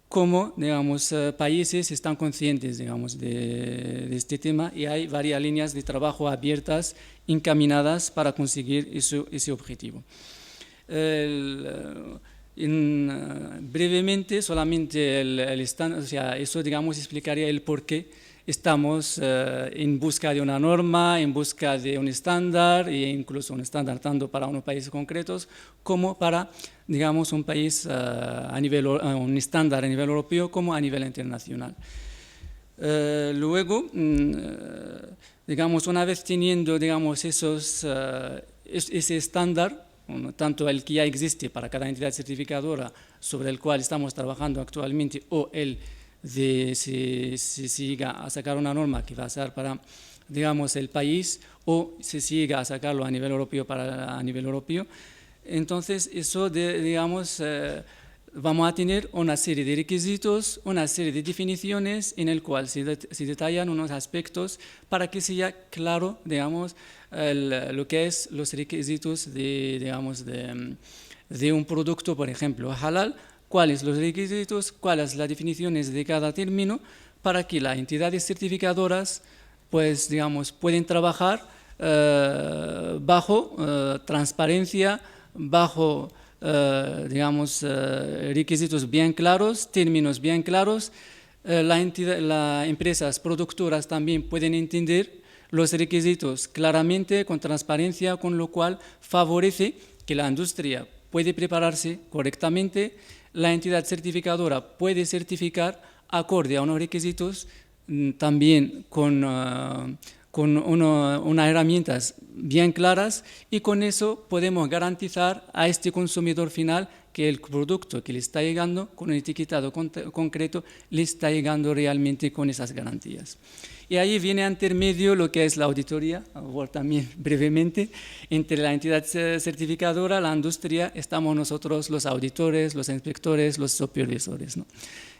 como, digamos, países están conscientes, digamos, de este tema y hay varias líneas de trabajo abiertas, encaminadas para conseguir ese objetivo. Brevemente, solamente el estándar, o sea, eso, digamos, explicaría el por qué estamos en busca de una norma, en busca de un estándar, e incluso un estándar tanto para unos países concretos como para, digamos, un país un estándar a nivel europeo como a nivel internacional. Luego, digamos, una vez teniendo, digamos, ese estándar, tanto el que ya existe para cada entidad certificadora sobre el cual estamos trabajando actualmente o el de si llega a sacar una norma que va a ser para, digamos, el país o si llega a sacarlo a nivel europeo a nivel europeo, entonces eso, digamos, vamos a tener una serie de requisitos, una serie de definiciones en el cual se detallan unos aspectos para que sea claro, digamos, lo que es los requisitos de un producto, por ejemplo, halal, cuáles los requisitos, cuáles las definiciones de cada término, para que las entidades certificadoras, pues, digamos, pueden trabajar bajo transparencia, bajo, digamos, requisitos bien claros, términos bien claros. Las empresas productoras también pueden entender los requisitos claramente, con transparencia, con lo cual favorece que la industria puede prepararse correctamente, la entidad certificadora puede certificar acorde a unos requisitos, también con con unas herramientas bien claras, y con eso podemos garantizar a este consumidor final que el producto que le está llegando con un etiquetado concreto le está llegando realmente con esas garantías. Y ahí viene intermedio lo que es la auditoría, también brevemente, entre la entidad certificadora, la industria, estamos nosotros los auditores, los inspectores, los supervisores, ¿no?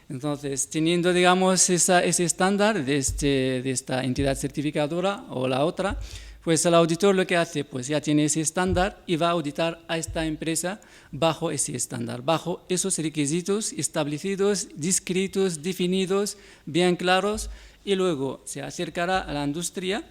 Entonces, teniendo, digamos, ese estándar de esta entidad certificadora o la otra, pues el auditor lo que hace, pues ya tiene ese estándar y va a auditar a esta empresa bajo ese estándar, bajo esos requisitos establecidos, descritos, definidos, bien claros, y luego se acercará a la industria,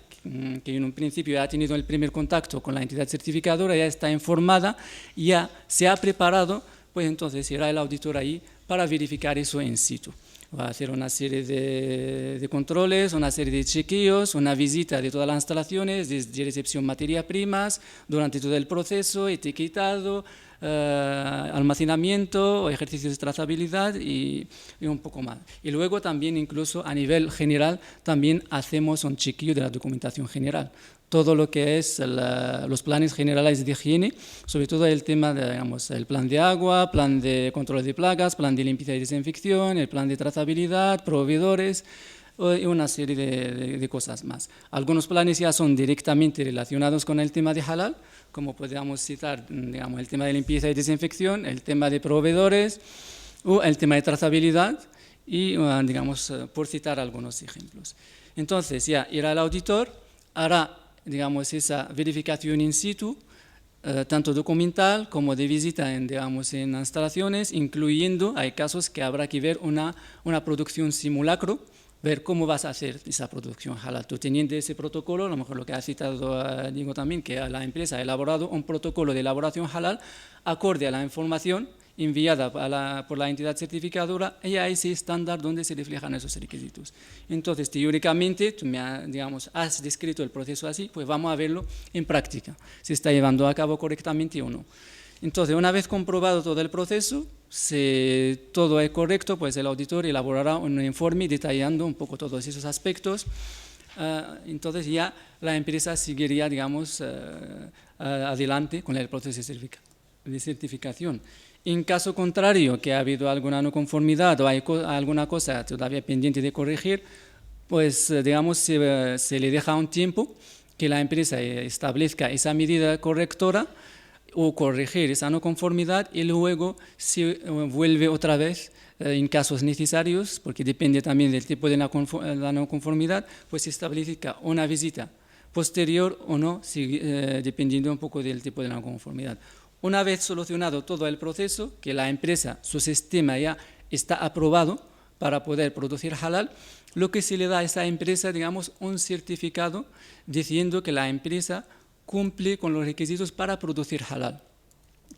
que en un principio ya ha tenido el primer contacto con la entidad certificadora, ya está informada, ya se ha preparado, pues entonces irá el auditor ahí para verificar eso in situ. Va a hacer una serie de controles, una serie de chequeos, una visita de todas las instalaciones, desde recepción materias primas, durante todo el proceso, etiquetado, almacenamiento, ejercicios de trazabilidad y un poco más. Y luego también incluso a nivel general también hacemos un chequeo de la documentación general. Todo lo que es los planes generales de higiene, sobre todo el tema de, digamos, el plan de agua, plan de control de plagas, plan de limpieza y desinfección, el plan de trazabilidad, proveedores y una serie de cosas más. Algunos planes ya son directamente relacionados con el tema de halal, como podríamos citar, digamos, el tema de limpieza y desinfección, el tema de proveedores o el tema de trazabilidad y, digamos, por citar algunos ejemplos. Entonces ya irá el auditor, hará, digamos, esa verificación in situ, tanto documental como de visita en instalaciones, incluyendo, hay casos que habrá que ver una producción simulacro, ver cómo vas a hacer esa producción halal. Tú teniendo ese protocolo, a lo mejor lo que ha citado Diego también, que la empresa ha elaborado un protocolo de elaboración halal acorde a la información enviada por la entidad certificadora y a ese estándar donde se reflejan esos requisitos. Entonces, teóricamente, tú has descrito el proceso así, pues vamos a verlo en práctica, si está llevando a cabo correctamente o no. Entonces, una vez comprobado todo el proceso, si todo es correcto, pues el auditor elaborará un informe detallando un poco todos esos aspectos. Entonces ya la empresa seguiría, digamos, adelante con el proceso de certificación. En caso contrario, que ha habido alguna no conformidad o hay alguna cosa todavía pendiente de corregir, pues digamos se le deja un tiempo que la empresa establezca esa medida correctora o corregir esa no conformidad y luego se vuelve otra vez en casos necesarios, porque depende también del tipo de la no conformidad, pues se establece una visita posterior o no, dependiendo un poco del tipo de la no conformidad. Una vez solucionado todo el proceso, que la empresa, su sistema ya está aprobado para poder producir halal, lo que se le da a esa empresa, digamos, un certificado diciendo que la empresa cumple con los requisitos para producir halal.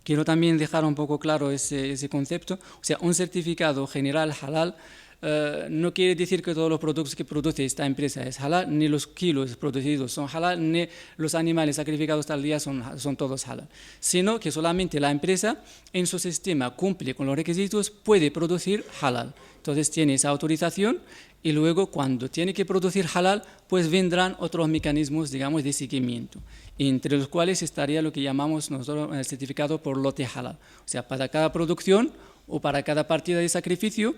Quiero también dejar un poco claro ese concepto. O sea, un certificado general halal no quiere decir que todos los productos que produce esta empresa es halal, ni los kilos producidos son halal, ni los animales sacrificados tal día son todos halal, sino que solamente la empresa en su sistema cumple con los requisitos, puede producir halal. Entonces tiene esa autorización y luego cuando tiene que producir halal, pues vendrán otros mecanismos, digamos, de seguimiento, entre los cuales estaría lo que llamamos nosotros el certificado por lote halal. O sea, para cada producción o para cada partida de sacrificio,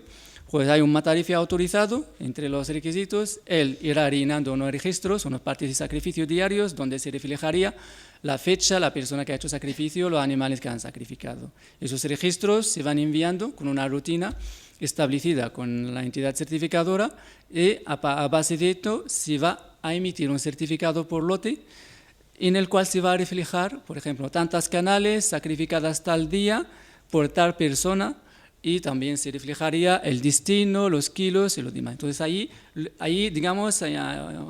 pues hay un matarife autorizado entre los requisitos, él irá rellenando unos registros, unos partes de sacrificio diarios, donde se reflejaría la fecha, la persona que ha hecho sacrificio, los animales que han sacrificado. Esos registros se van enviando con una rutina establecida con la entidad certificadora y a base de esto se va a emitir un certificado por lote en el cual se va a reflejar, por ejemplo, tantas canales sacrificadas tal día por tal persona, y también se reflejaría el destino, los kilos y los demás. Entonces ahí digamos,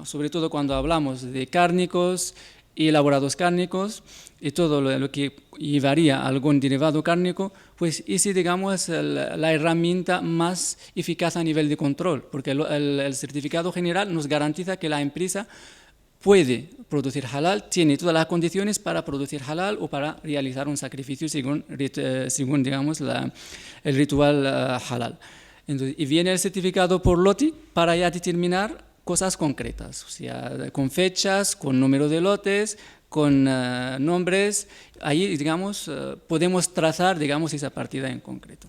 sobre todo cuando hablamos de cárnicos y elaborados cárnicos y todo lo que llevaría a algún derivado cárnico, pues ese, digamos, es la herramienta más eficaz a nivel de control, porque el certificado general nos garantiza que la empresa puede producir halal, tiene todas las condiciones para producir halal o para realizar un sacrificio según digamos, el ritual halal. Entonces, y viene el certificado por lote para ya determinar cosas concretas, o sea, con fechas, con número de lotes, con nombres. Ahí, digamos, podemos trazar, digamos, esa partida en concreto.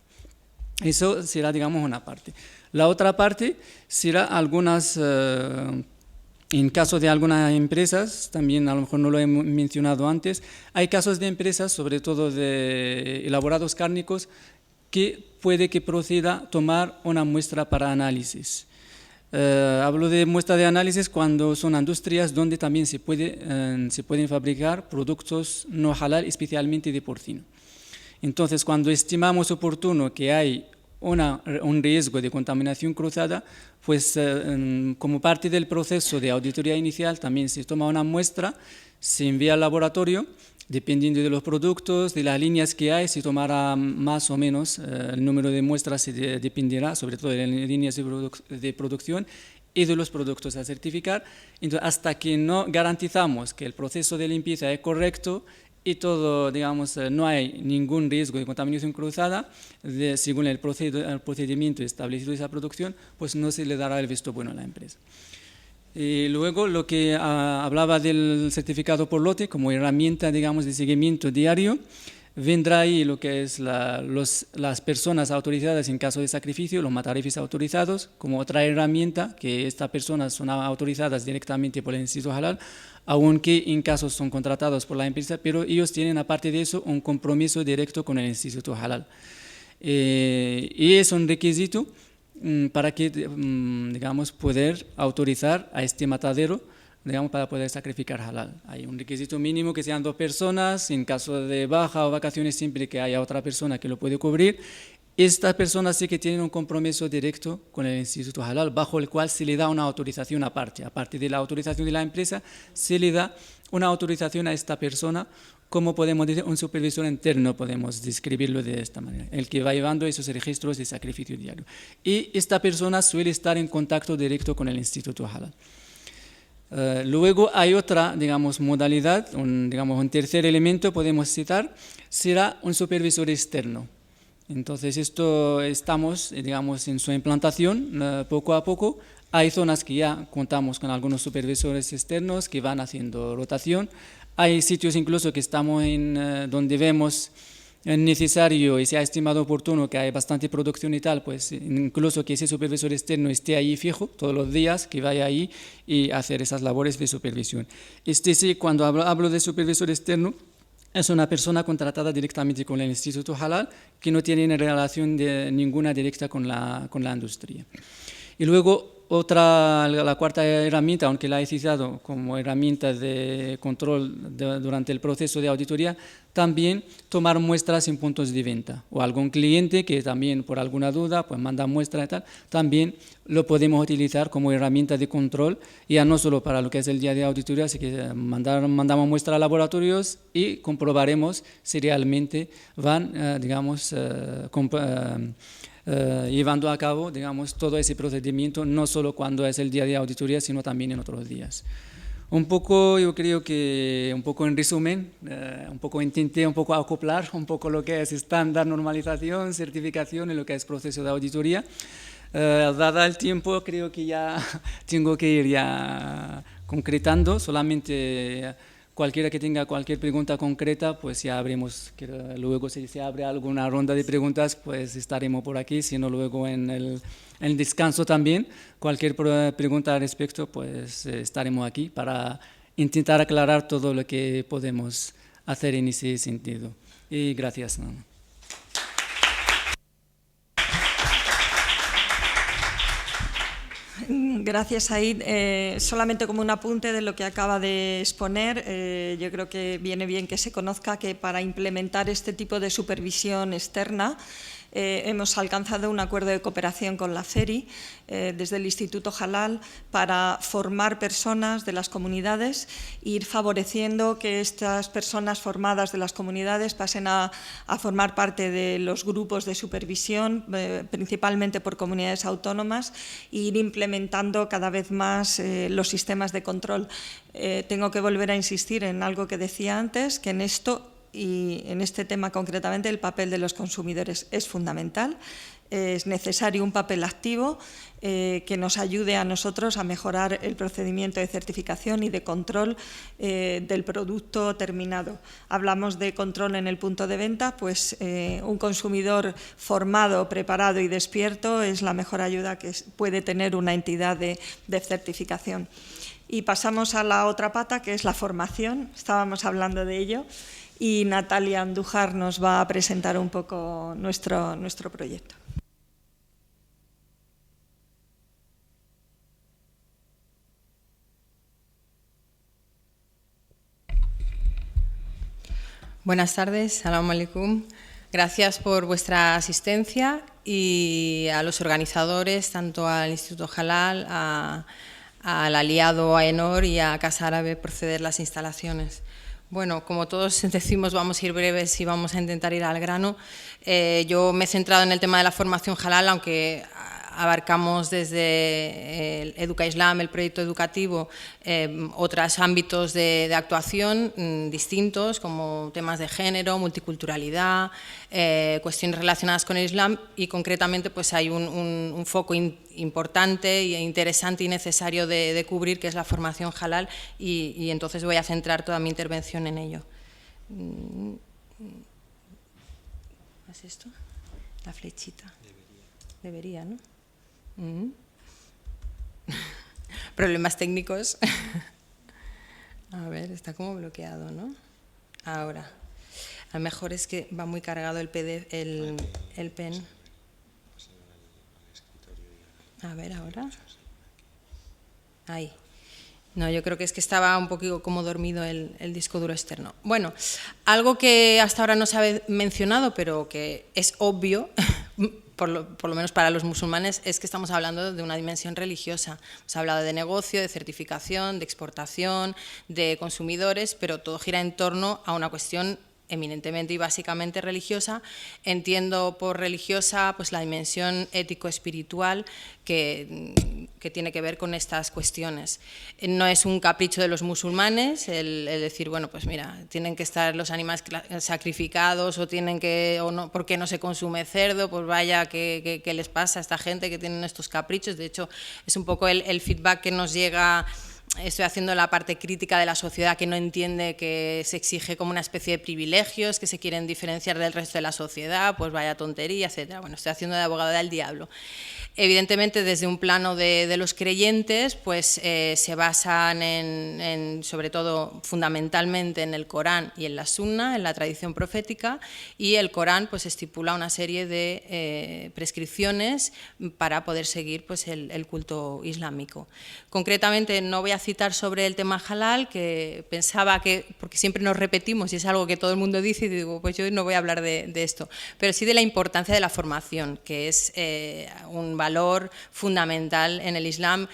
Eso será, digamos, una parte. La otra parte será algunas, en caso de algunas empresas, también a lo mejor no lo he mencionado antes, hay casos de empresas, sobre todo de elaborados cárnicos, que puede que proceda a tomar una muestra para análisis. Hablo de muestra de análisis cuando son industrias donde también se pueden fabricar productos no halal, especialmente de porcino. Entonces, cuando estimamos oportuno que hay un riesgo de contaminación cruzada, pues como parte del proceso de auditoría inicial también se toma una muestra, se envía al laboratorio, dependiendo de los productos, de las líneas que hay, se tomará más o menos, el número de muestras dependerá, sobre todo de las líneas de producción y de los productos a certificar. Entonces, hasta que no garantizamos que el proceso de limpieza es correcto y todo, digamos, no hay ningún riesgo de contaminación cruzada, según el procedimiento establecido de esa producción, pues no se le dará el visto bueno a la empresa. Y luego lo que hablaba del certificado por lote como herramienta, digamos, de seguimiento diario, vendrá ahí lo que es las personas autorizadas en caso de sacrificio, los matarifis autorizados, como otra herramienta, que estas personas son autorizadas directamente por el Instituto Halal, aunque en casos son contratados por la empresa, pero ellos tienen, aparte de eso, un compromiso directo con el Instituto Halal. Y es un requisito para que, digamos, poder autorizar a este matadero, digamos, para poder sacrificar halal. Hay un requisito mínimo que sean 2 personas, en caso de baja o vacaciones siempre que haya otra persona que lo puede cubrir. Estas personas sí que tienen un compromiso directo con el Instituto Halal, bajo el cual se le da una autorización aparte de la autorización de la empresa, se le da una autorización a esta persona, como podemos decir, un supervisor interno, podemos describirlo de esta manera, el que va llevando esos registros de sacrificio diario. Y esta persona suele estar en contacto directo con el Instituto Halal. Luego hay otra, digamos, modalidad, un tercer elemento podemos citar, será un supervisor externo. Entonces esto estamos, digamos, en su implantación poco a poco. Hay zonas que ya contamos con algunos supervisores externos que van haciendo rotación. Hay sitios incluso que estamos donde vemos necesario y se ha estimado oportuno que hay bastante producción y tal, pues incluso que ese supervisor externo esté ahí fijo todos los días, que vaya ahí y hacer esas labores de supervisión. Sí, cuando hablo de supervisor externo, es una persona contratada directamente con el Instituto Halal que no tiene relación ninguna directa con la industria. Y luego la cuarta herramienta, aunque la he citado como herramienta de control durante el proceso de auditoría, también tomar muestras en puntos de venta o algún cliente que también por alguna duda pues manda muestras y tal, también lo podemos utilizar como herramienta de control, ya no solo para lo que es el día de auditoría, así que mandamos muestras a laboratorios y comprobaremos si realmente van, digamos, llevando a cabo, digamos, todo ese procedimiento, no solo cuando es el día de auditoría, sino también en otros días. Un poco, yo creo que, un poco en resumen, intenté acoplar un poco lo que es estándar, normalización, certificación y lo que es proceso de auditoría. Dada el tiempo, creo que ya tengo que ir ya concretando, solamente cualquiera que tenga cualquier pregunta concreta, pues ya habremos, luego si se abre alguna ronda de preguntas, pues estaremos por aquí, si no luego en el descanso también, cualquier pregunta al respecto, pues estaremos aquí para intentar aclarar todo lo que podemos hacer en ese sentido. Y gracias. Gracias, Said. Solamente como un apunte de lo que acaba de exponer, yo creo que viene bien que se conozca que para implementar este tipo de supervisión externa hemos alcanzado un acuerdo de cooperación con la FERI desde el Instituto Halal para formar personas de las comunidades e ir favoreciendo que estas personas formadas de las comunidades pasen a formar parte de los grupos de supervisión, principalmente por comunidades autónomas, e ir implementando cada vez más los sistemas de control. Tengo que volver a insistir en algo que decía antes, que en esto y en este tema concretamente el papel de los consumidores es fundamental. es necesario un papel activo que nos ayude a nosotros a mejorar el procedimiento de certificación y de control del producto terminado. Hablamos de control en el punto de venta, pues un consumidor formado, preparado y despierto es la mejor ayuda que puede tener una entidad de certificación. Y pasamos a la otra pata, que es la formación. Estábamos hablando de ello y Natalia Andújar nos va a presentar un poco nuestro proyecto. Buenas tardes, salam alaikum. Gracias por vuestra asistencia y a los organizadores, tanto al Instituto Halal, al aliado AENOR y a Casa Árabe por ceder las instalaciones. Bueno, como todos decimos, vamos a ir breves y vamos a intentar ir al grano. Yo me he centrado en el tema de la formación halal, aunque abarcamos desde el Educa Islam, el proyecto educativo, otros ámbitos de actuación distintos, como temas de género, multiculturalidad, cuestiones relacionadas con el Islam, y concretamente pues hay un foco importante e interesante y necesario de cubrir, que es la formación halal, y entonces voy a centrar toda mi intervención en ello. ¿Es esto? La flechita. Debería, ¿no? Problemas técnicos. A ver, está como bloqueado, ¿no? Ahora. A lo mejor es que va muy cargado el PDF, el pen. A ver, ahora. Ahí. No, yo creo que es que estaba un poquito como dormido el disco duro externo. Bueno, algo que hasta ahora no se ha mencionado, pero que es obvio, por lo menos para los musulmanes, es que estamos hablando de una dimensión religiosa. Hemos hablado de negocio, de certificación, de exportación, de consumidores, pero todo gira en torno a una cuestión eminentemente y básicamente religiosa. Entiendo por religiosa pues la dimensión ético-espiritual que tiene que ver con estas cuestiones. No es un capricho de los musulmanes el decir, bueno, pues mira, tienen que estar los animales sacrificados o no, ¿por qué no se consume cerdo? Pues vaya, ¿qué les pasa a esta gente que tienen estos caprichos? De hecho, es un poco el feedback que nos llega. Estoy haciendo la parte crítica de la sociedad que no entiende que se exige como una especie de privilegios, que se quieren diferenciar del resto de la sociedad, pues vaya tontería, etcétera. Bueno, estoy haciendo de abogado del diablo. Evidentemente, desde un plano de los creyentes, pues se basan sobre todo, fundamentalmente en el Corán y en la Sunna, en la tradición profética, y el Corán pues estipula una serie de prescripciones para poder seguir pues el culto islámico. Concretamente, no voy a citar sobre el tema halal, que pensaba que, porque siempre nos repetimos y es algo que todo el mundo dice, y digo, pues yo no voy a hablar de esto, pero sí de la importancia de la formación, que es un valor fundamental en el Islam.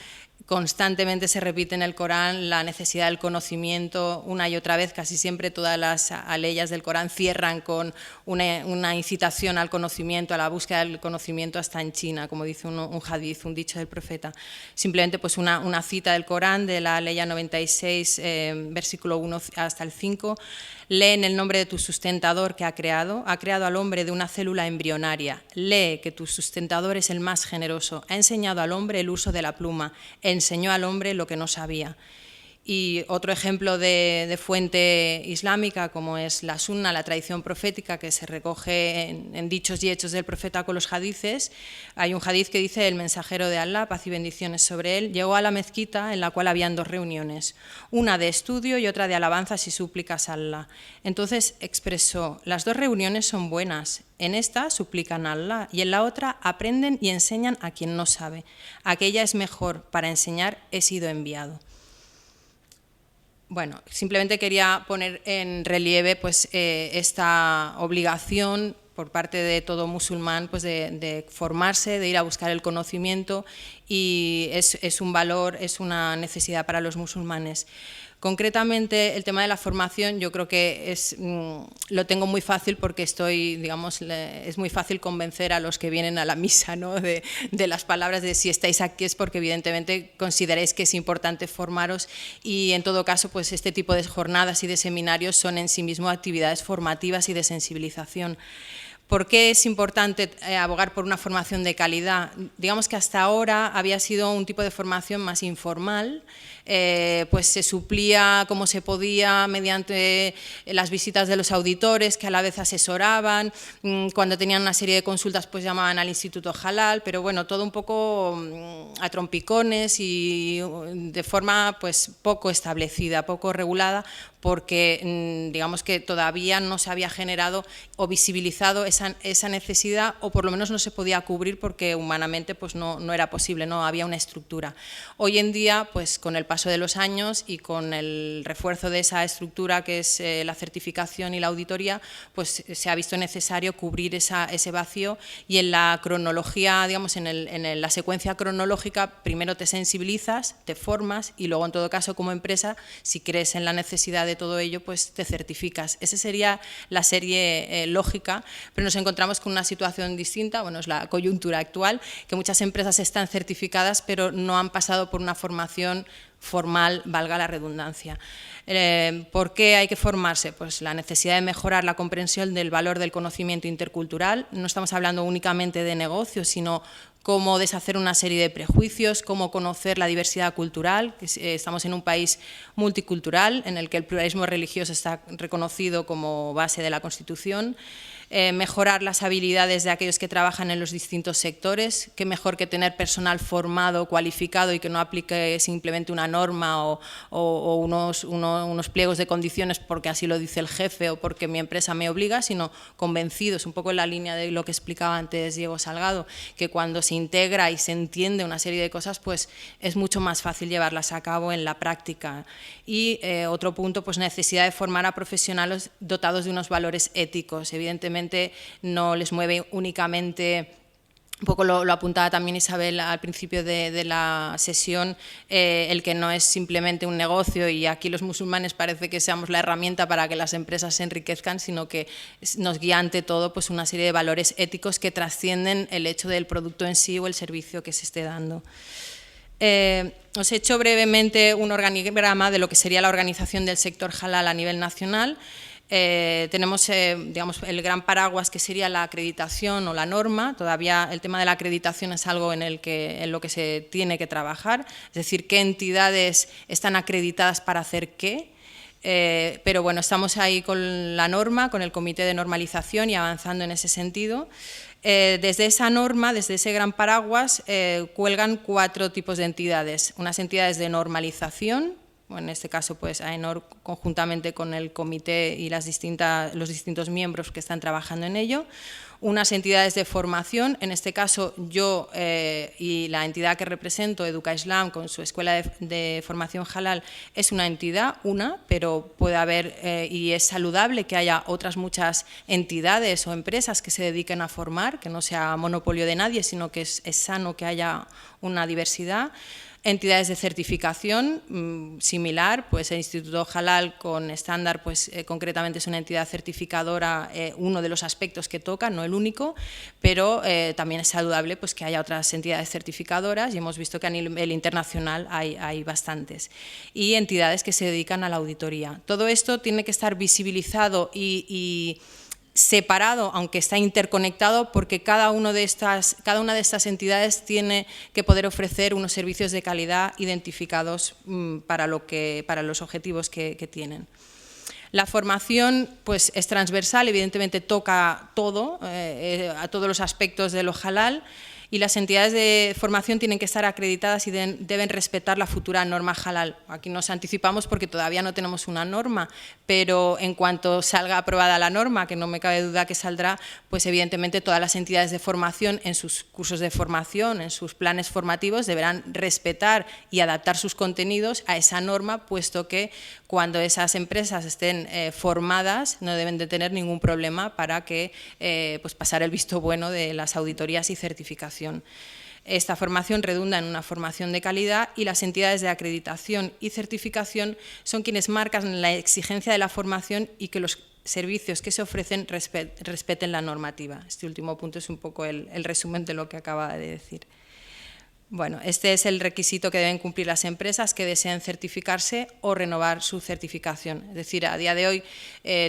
Constantemente se repite en el Corán la necesidad del conocimiento una y otra vez, casi siempre todas las aleyas del Corán cierran con una incitación al conocimiento, a la búsqueda del conocimiento, hasta en China, como dice un hadith, un dicho del profeta. Simplemente pues una cita del Corán, de la aleya 96, versículo 1 hasta el 5, lee en el nombre de tu sustentador que ha creado al hombre de una célula embrionaria, lee que tu sustentador es el más generoso, ha enseñado al hombre el uso de la pluma, enseñó al hombre lo que no sabía. Y otro ejemplo de fuente islámica, como es la Sunna, la tradición profética, que se recoge en dichos y hechos del profeta con los hadices. Hay un hadith que dice: el mensajero de Allah, paz y bendiciones sobre él, llegó a la mezquita en la cual habían dos reuniones, una de estudio y otra de alabanzas y súplicas a Allah. Entonces expresó: las dos reuniones son buenas, en esta suplican a Allah y en la otra aprenden y enseñan a quien no sabe. Aquella es mejor, para enseñar he sido enviado. Bueno, simplemente quería poner en relieve pues, esta obligación por parte de todo musulmán pues, de formarse, de ir a buscar el conocimiento, y es un valor, es una necesidad para los musulmanes. Concretamente, el tema de la formación yo creo que lo tengo muy fácil porque es muy fácil convencer a los que vienen a la misa, ¿no? de las palabras de si estáis aquí es porque evidentemente consideráis que es importante formaros, y en todo caso pues este tipo de jornadas y de seminarios son en sí mismo actividades formativas y de sensibilización. ¿Por qué es importante abogar por una formación de calidad? Digamos que hasta ahora había sido un tipo de formación más informal, pues se suplía como se podía mediante las visitas de los auditores, que a la vez asesoraban, cuando tenían una serie de consultas pues llamaban al Instituto Halal, pero bueno, todo un poco a trompicones y de forma pues poco establecida, poco regulada, porque digamos que todavía no se había generado o visibilizado esa necesidad, o por lo menos no se podía cubrir porque humanamente pues no era posible, no había una estructura. Hoy en día, pues con el paso de los años y con el refuerzo de esa estructura que es la certificación y la auditoría, pues se ha visto necesario cubrir ese vacío, y en la cronología, digamos, en la secuencia cronológica, primero te sensibilizas, te formas y luego en todo caso como empresa, si crees en la necesidad de todo ello, pues te certificas. Esa sería la serie lógica, pero nos encontramos con una situación distinta, bueno, es la coyuntura actual, que muchas empresas están certificadas pero no han pasado por una formación formal, valga la redundancia. ¿Por qué hay que formarse? Pues la necesidad de mejorar la comprensión del valor del conocimiento intercultural. No estamos hablando únicamente de negocios, sino cómo deshacer una serie de prejuicios, cómo conocer la diversidad cultural. Estamos en un país multicultural en el que el pluralismo religioso está reconocido como base de la Constitución. Mejorar las habilidades de aquellos que trabajan en los distintos sectores, qué mejor que tener personal formado, cualificado y que no aplique simplemente una norma o unos pliegos de condiciones porque así lo dice el jefe o porque mi empresa me obliga, sino convencidos, un poco en la línea de lo que explicaba antes Diego Salgado, que cuando se integra y se entiende una serie de cosas, pues es mucho más fácil llevarlas a cabo en la práctica. Y otro punto, pues necesidad de formar a profesionales dotados de unos valores éticos. Evidentemente no les mueve únicamente, un poco lo apuntaba también Isabel al principio de la sesión, el que no es simplemente un negocio y aquí los musulmanes parece que seamos la herramienta para que las empresas se enriquezcan, sino que nos guía ante todo pues una serie de valores éticos que trascienden el hecho del producto en sí o el servicio que se esté dando. Os he hecho brevemente un organigrama de lo que sería la organización del sector halal a nivel nacional. Tenemos digamos, el gran paraguas que sería la acreditación o la norma. Todavía el tema de la acreditación es algo en lo que se tiene que trabajar, es decir, qué entidades están acreditadas para hacer qué. Pero bueno, estamos ahí con la norma, con el comité de normalización y avanzando en ese sentido. Desde esa norma, desde ese gran paraguas, cuelgan 4 tipos de entidades. Unas entidades de normalización, en este caso pues AENOR conjuntamente con el comité y los distintos miembros que están trabajando en ello. Unas entidades de formación, en este caso yo y la entidad que represento, Educa Islam, con su escuela de formación halal, es una entidad, pero puede haber y es saludable que haya otras muchas entidades o empresas que se dediquen a formar, que no sea monopolio de nadie, sino que es sano que haya una diversidad. Entidades de certificación similar, pues el Instituto Halal con estándar, pues concretamente es una entidad certificadora, uno de los aspectos que toca, no el único, pero también es saludable pues que haya otras entidades certificadoras y hemos visto que a nivel internacional hay bastantes. Y entidades que se dedican a la auditoría. Todo esto tiene que estar visibilizado y separado, aunque está interconectado, porque cada una de estas entidades tiene que poder ofrecer unos servicios de calidad identificados para los objetivos que tienen. La formación pues, es transversal, evidentemente toca todo, a todos los aspectos de lo halal, y las entidades de formación tienen que estar acreditadas y deben respetar la futura norma halal. Aquí nos anticipamos porque todavía no tenemos una norma, pero en cuanto salga aprobada la norma, que no me cabe duda que saldrá, pues evidentemente todas las entidades de formación en sus cursos de formación, en sus planes formativos, deberán respetar y adaptar sus contenidos a esa norma, puesto que cuando esas empresas estén formadas no deben de tener ningún problema para que pues pasar el visto bueno de las auditorías y certificación. Esta formación redunda en una formación de calidad y las entidades de acreditación y certificación son quienes marcan la exigencia de la formación y que los servicios que se ofrecen respeten la normativa. Este último punto es un poco el resumen de lo que acaba de decir. Bueno, este es el requisito que deben cumplir las empresas que deseen certificarse o renovar su certificación. Es decir, a día de hoy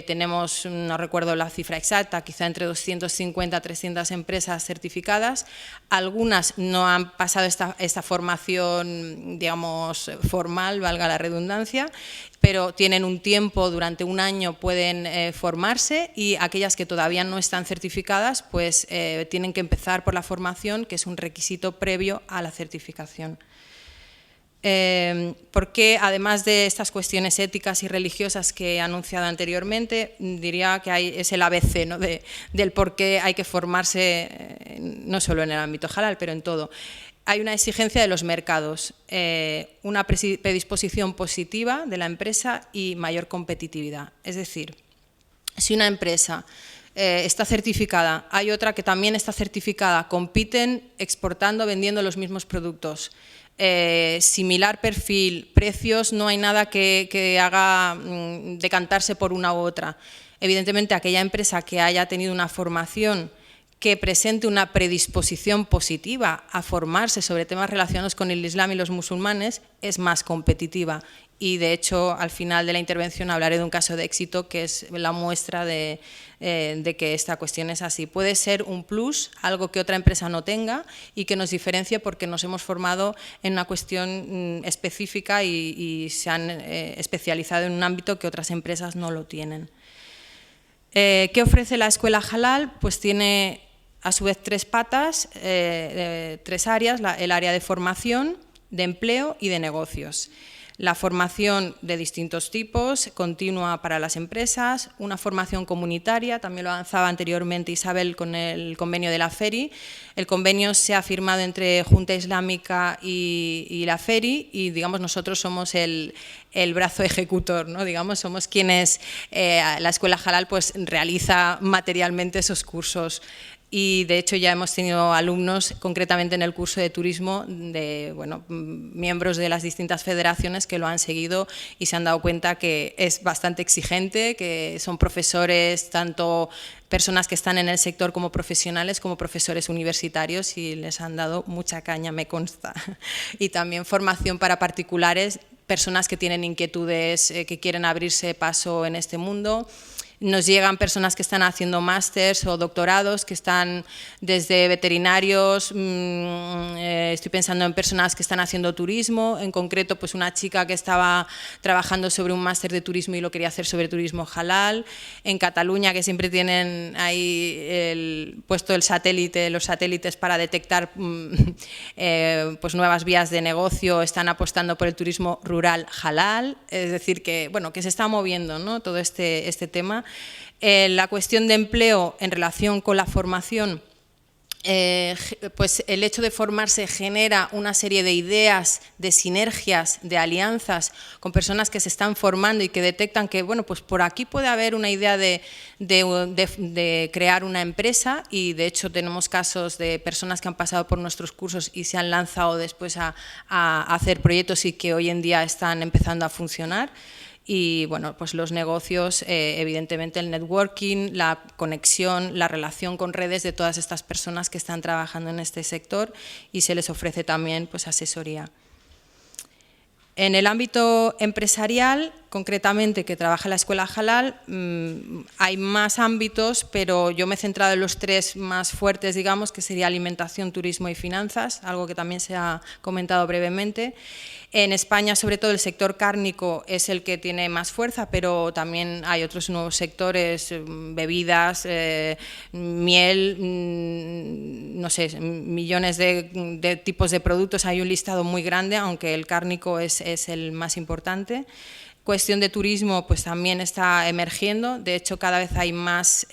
tenemos, no recuerdo la cifra exacta, quizá entre 250 a 300 empresas certificadas. Algunas no han pasado esta formación, digamos, formal, valga la redundancia, pero tienen un tiempo, durante un año pueden formarse, y aquellas que todavía no están certificadas pues tienen que empezar por la formación, que es un requisito previo a la certificación. Porque además de estas cuestiones éticas y religiosas que he anunciado anteriormente, diría que es el ABC, ¿no?, del por qué hay que formarse, no solo en el ámbito halal, pero en todo. Hay una exigencia de los mercados, una predisposición positiva de la empresa y mayor competitividad. Es decir, si una empresa está certificada, hay otra que también está certificada, compiten exportando, vendiendo los mismos productos, similar perfil, precios, no hay nada que haga decantarse por una u otra. Evidentemente, aquella empresa que haya tenido una formación que presente una predisposición positiva a formarse sobre temas relacionados con el Islam y los musulmanes es más competitiva, y de hecho al final de la intervención hablaré de un caso de éxito que es la muestra de que esta cuestión es así. Puede ser un plus, algo que otra empresa no tenga y que nos diferencie porque nos hemos formado en una cuestión específica y se han especializado en un ámbito que otras empresas no lo tienen. ¿Qué ofrece la escuela halal? Pues tiene a su vez tres patas, tres áreas: el área de formación, de empleo y de negocios. La formación de distintos tipos, continua para las empresas, una formación comunitaria, también lo avanzaba anteriormente Isabel con el convenio de la FERI. El convenio se ha firmado entre Junta Islámica y la FERI, y digamos nosotros somos el brazo ejecutor, ¿no? Digamos, somos quienes, la escuela halal pues realiza materialmente esos cursos. Y de hecho ya hemos tenido alumnos, concretamente en el curso de turismo, miembros de las distintas federaciones que lo han seguido y se han dado cuenta que es bastante exigente, que son profesores, tanto personas que están en el sector como profesionales, como profesores universitarios, y les han dado mucha caña, me consta. Y también formación para particulares, personas que tienen inquietudes, que quieren abrirse paso en este mundo. Nos llegan personas que están haciendo másters o doctorados, que están desde veterinarios, estoy pensando en personas que están haciendo turismo, en concreto pues una chica que estaba trabajando sobre un máster de turismo y lo quería hacer sobre turismo halal. En Cataluña, que siempre tienen ahí puesto los satélites para detectar pues nuevas vías de negocio, están apostando por el turismo rural halal, es decir, que, bueno, que se está moviendo, ¿no?, todo este tema. La cuestión de empleo en relación con la formación, pues el hecho de formarse genera una serie de ideas, de sinergias, de alianzas con personas que se están formando y que detectan que, bueno, pues por aquí puede haber una idea de crear una empresa, y de hecho tenemos casos de personas que han pasado por nuestros cursos y se han lanzado después a hacer proyectos y que hoy en día están empezando a funcionar. Y bueno, pues los negocios, evidentemente el networking, la conexión, la relación con redes de todas estas personas que están trabajando en este sector, y se les ofrece también pues asesoría. En el ámbito empresarial, concretamente que trabaja la escuela halal, hay más ámbitos, pero yo me he centrado en los tres más fuertes, digamos, que sería alimentación, turismo y finanzas, algo que también se ha comentado brevemente. En España, sobre todo, el sector cárnico es el que tiene más fuerza, pero también hay otros nuevos sectores, bebidas, miel, no sé, millones de tipos de productos. Hay un listado muy grande, aunque el cárnico es el más importante. Cuestión de turismo, pues también está emergiendo. De hecho, cada vez hay más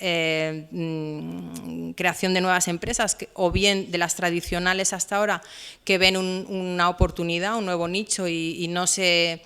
creación de nuevas empresas, o bien de las tradicionales hasta ahora, que ven una oportunidad, un nuevo nicho, y no se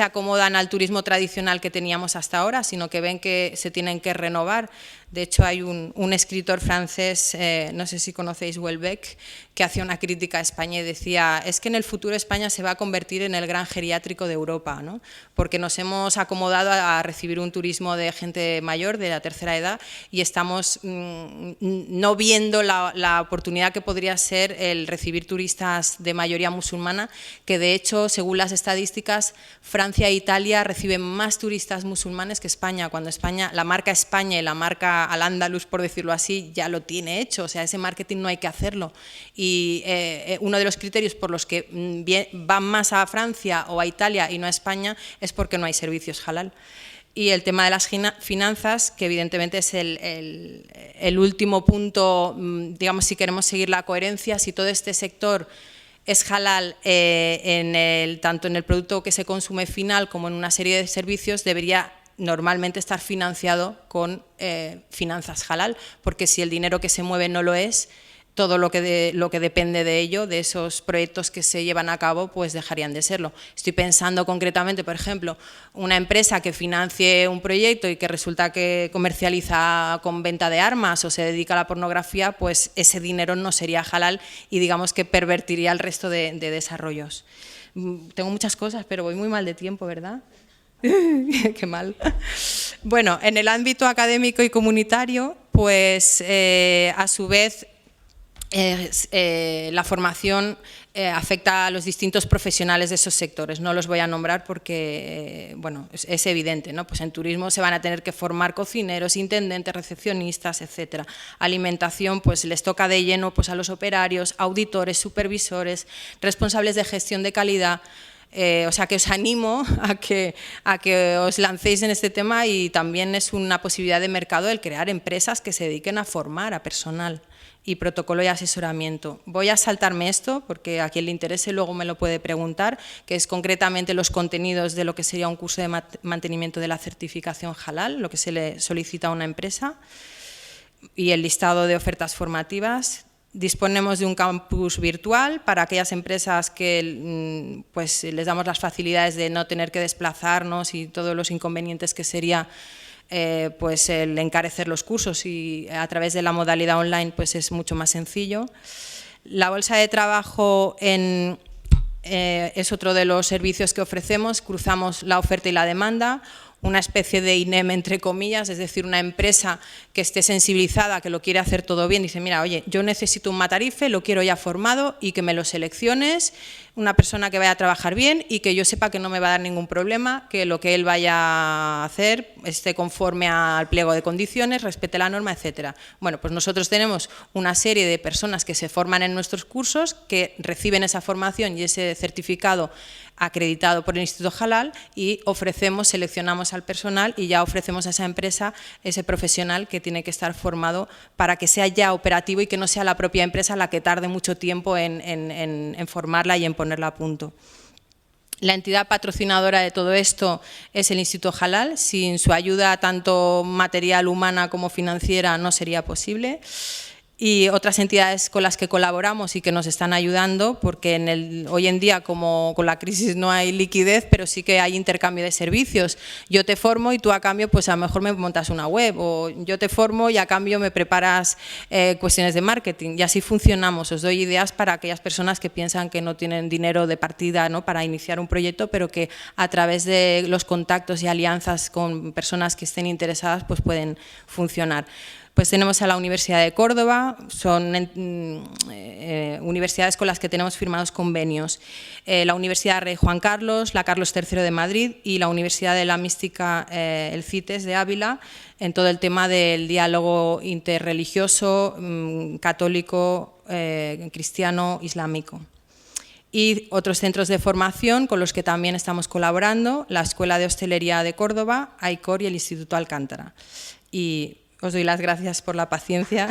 acomodan al turismo tradicional que teníamos hasta ahora, sino que ven que se tienen que renovar. De hecho, hay un escritor francés, no sé si conocéis Houellebecq, que hacía una crítica a España y decía, es que en el futuro España se va a convertir en el gran geriátrico de Europa, ¿no? Porque nos hemos acomodado a recibir un turismo de gente mayor, de la tercera edad, y estamos no viendo la oportunidad que podría ser el recibir turistas de mayoría musulmana, que de hecho, según las estadísticas, Francia e Italia reciben más turistas musulmanes que España, cuando España, la marca España y la marca Al-Ándalus, por decirlo así, ya lo tiene hecho, o sea, ese marketing no hay que hacerlo. Y uno de los criterios por los que van más a Francia o a Italia y no a España es porque no hay servicios halal. Y el tema de las finanzas, que evidentemente es el último punto, digamos, si queremos seguir la coherencia, si todo este sector es halal tanto en el producto que se consume final como en una serie de servicios, debería normalmente estar financiado con finanzas halal, porque si el dinero que se mueve no lo es, todo lo que depende de ello, de esos proyectos que se llevan a cabo, pues dejarían de serlo. Estoy pensando concretamente, por ejemplo, una empresa que financie un proyecto y que resulta que comercializa con venta de armas o se dedica a la pornografía, pues ese dinero no sería halal y digamos que pervertiría el resto de desarrollos. Tengo muchas cosas, pero voy muy mal de tiempo, ¿verdad? Qué mal. Bueno, en el ámbito académico y comunitario, pues a su vez la formación afecta a los distintos profesionales de esos sectores. No los voy a nombrar porque bueno, es evidente, ¿no? Pues en turismo se van a tener que formar cocineros, intendentes, recepcionistas, etcétera. Alimentación, pues les toca de lleno pues a los operarios, auditores, supervisores, responsables de gestión de calidad. O sea que os animo a que os lancéis en este tema, y también es una posibilidad de mercado el crear empresas que se dediquen a formar a personal y protocolo y asesoramiento. Voy a saltarme esto porque a quien le interese luego me lo puede preguntar, que es concretamente los contenidos de lo que sería un curso de mantenimiento de la certificación halal, lo que se le solicita a una empresa, y el listado de ofertas formativas. Disponemos de un campus virtual para aquellas empresas que pues, les damos las facilidades de no tener que desplazarnos y todos los inconvenientes que sería pues el encarecer los cursos, y a través de la modalidad online pues es mucho más sencillo. La bolsa de trabajo es otro de los servicios que ofrecemos. Cruzamos la oferta y la demanda, una especie de INEM entre comillas, es decir, una empresa que esté sensibilizada, que lo quiere hacer todo bien, dice, mira, oye, yo necesito un matarife, lo quiero ya formado y que me lo selecciones, una persona que vaya a trabajar bien y que yo sepa que no me va a dar ningún problema, que lo que él vaya a hacer esté conforme al pliego de condiciones, respete la norma, etcétera. Bueno, pues nosotros tenemos una serie de personas que se forman en nuestros cursos, que reciben esa formación y ese certificado acreditado por el Instituto Halal, y ofrecemos, seleccionamos al personal y ya ofrecemos a esa empresa ese profesional que tiene que estar formado para que sea ya operativo y que no sea la propia empresa la que tarde mucho tiempo en formarla y en ponerla a punto. La entidad patrocinadora de todo esto es el Instituto Halal. Sin su ayuda, tanto material, humana como financiera, no sería posible. Y otras entidades con las que colaboramos y que nos están ayudando, porque hoy en día, como con la crisis, no hay liquidez, pero sí que hay intercambio de servicios. Yo te formo y tú a cambio pues a lo mejor me montas una web, o yo te formo y a cambio me preparas cuestiones de marketing, y así funcionamos. Os doy ideas para aquellas personas que piensan que no tienen dinero de partida, ¿no?, para iniciar un proyecto, pero que a través de los contactos y alianzas con personas que estén interesadas pues pueden funcionar. Pues tenemos a la Universidad de Córdoba, son universidades con las que tenemos firmados convenios. La Universidad Rey Juan Carlos, la Carlos III de Madrid y la Universidad de la Mística, el CITES de Ávila, en todo el tema del diálogo interreligioso, católico, cristiano, islámico. Y otros centros de formación con los que también estamos colaborando, la Escuela de Hostelería de Córdoba, AICOR y el Instituto Alcántara. Y os doy las gracias por la paciencia.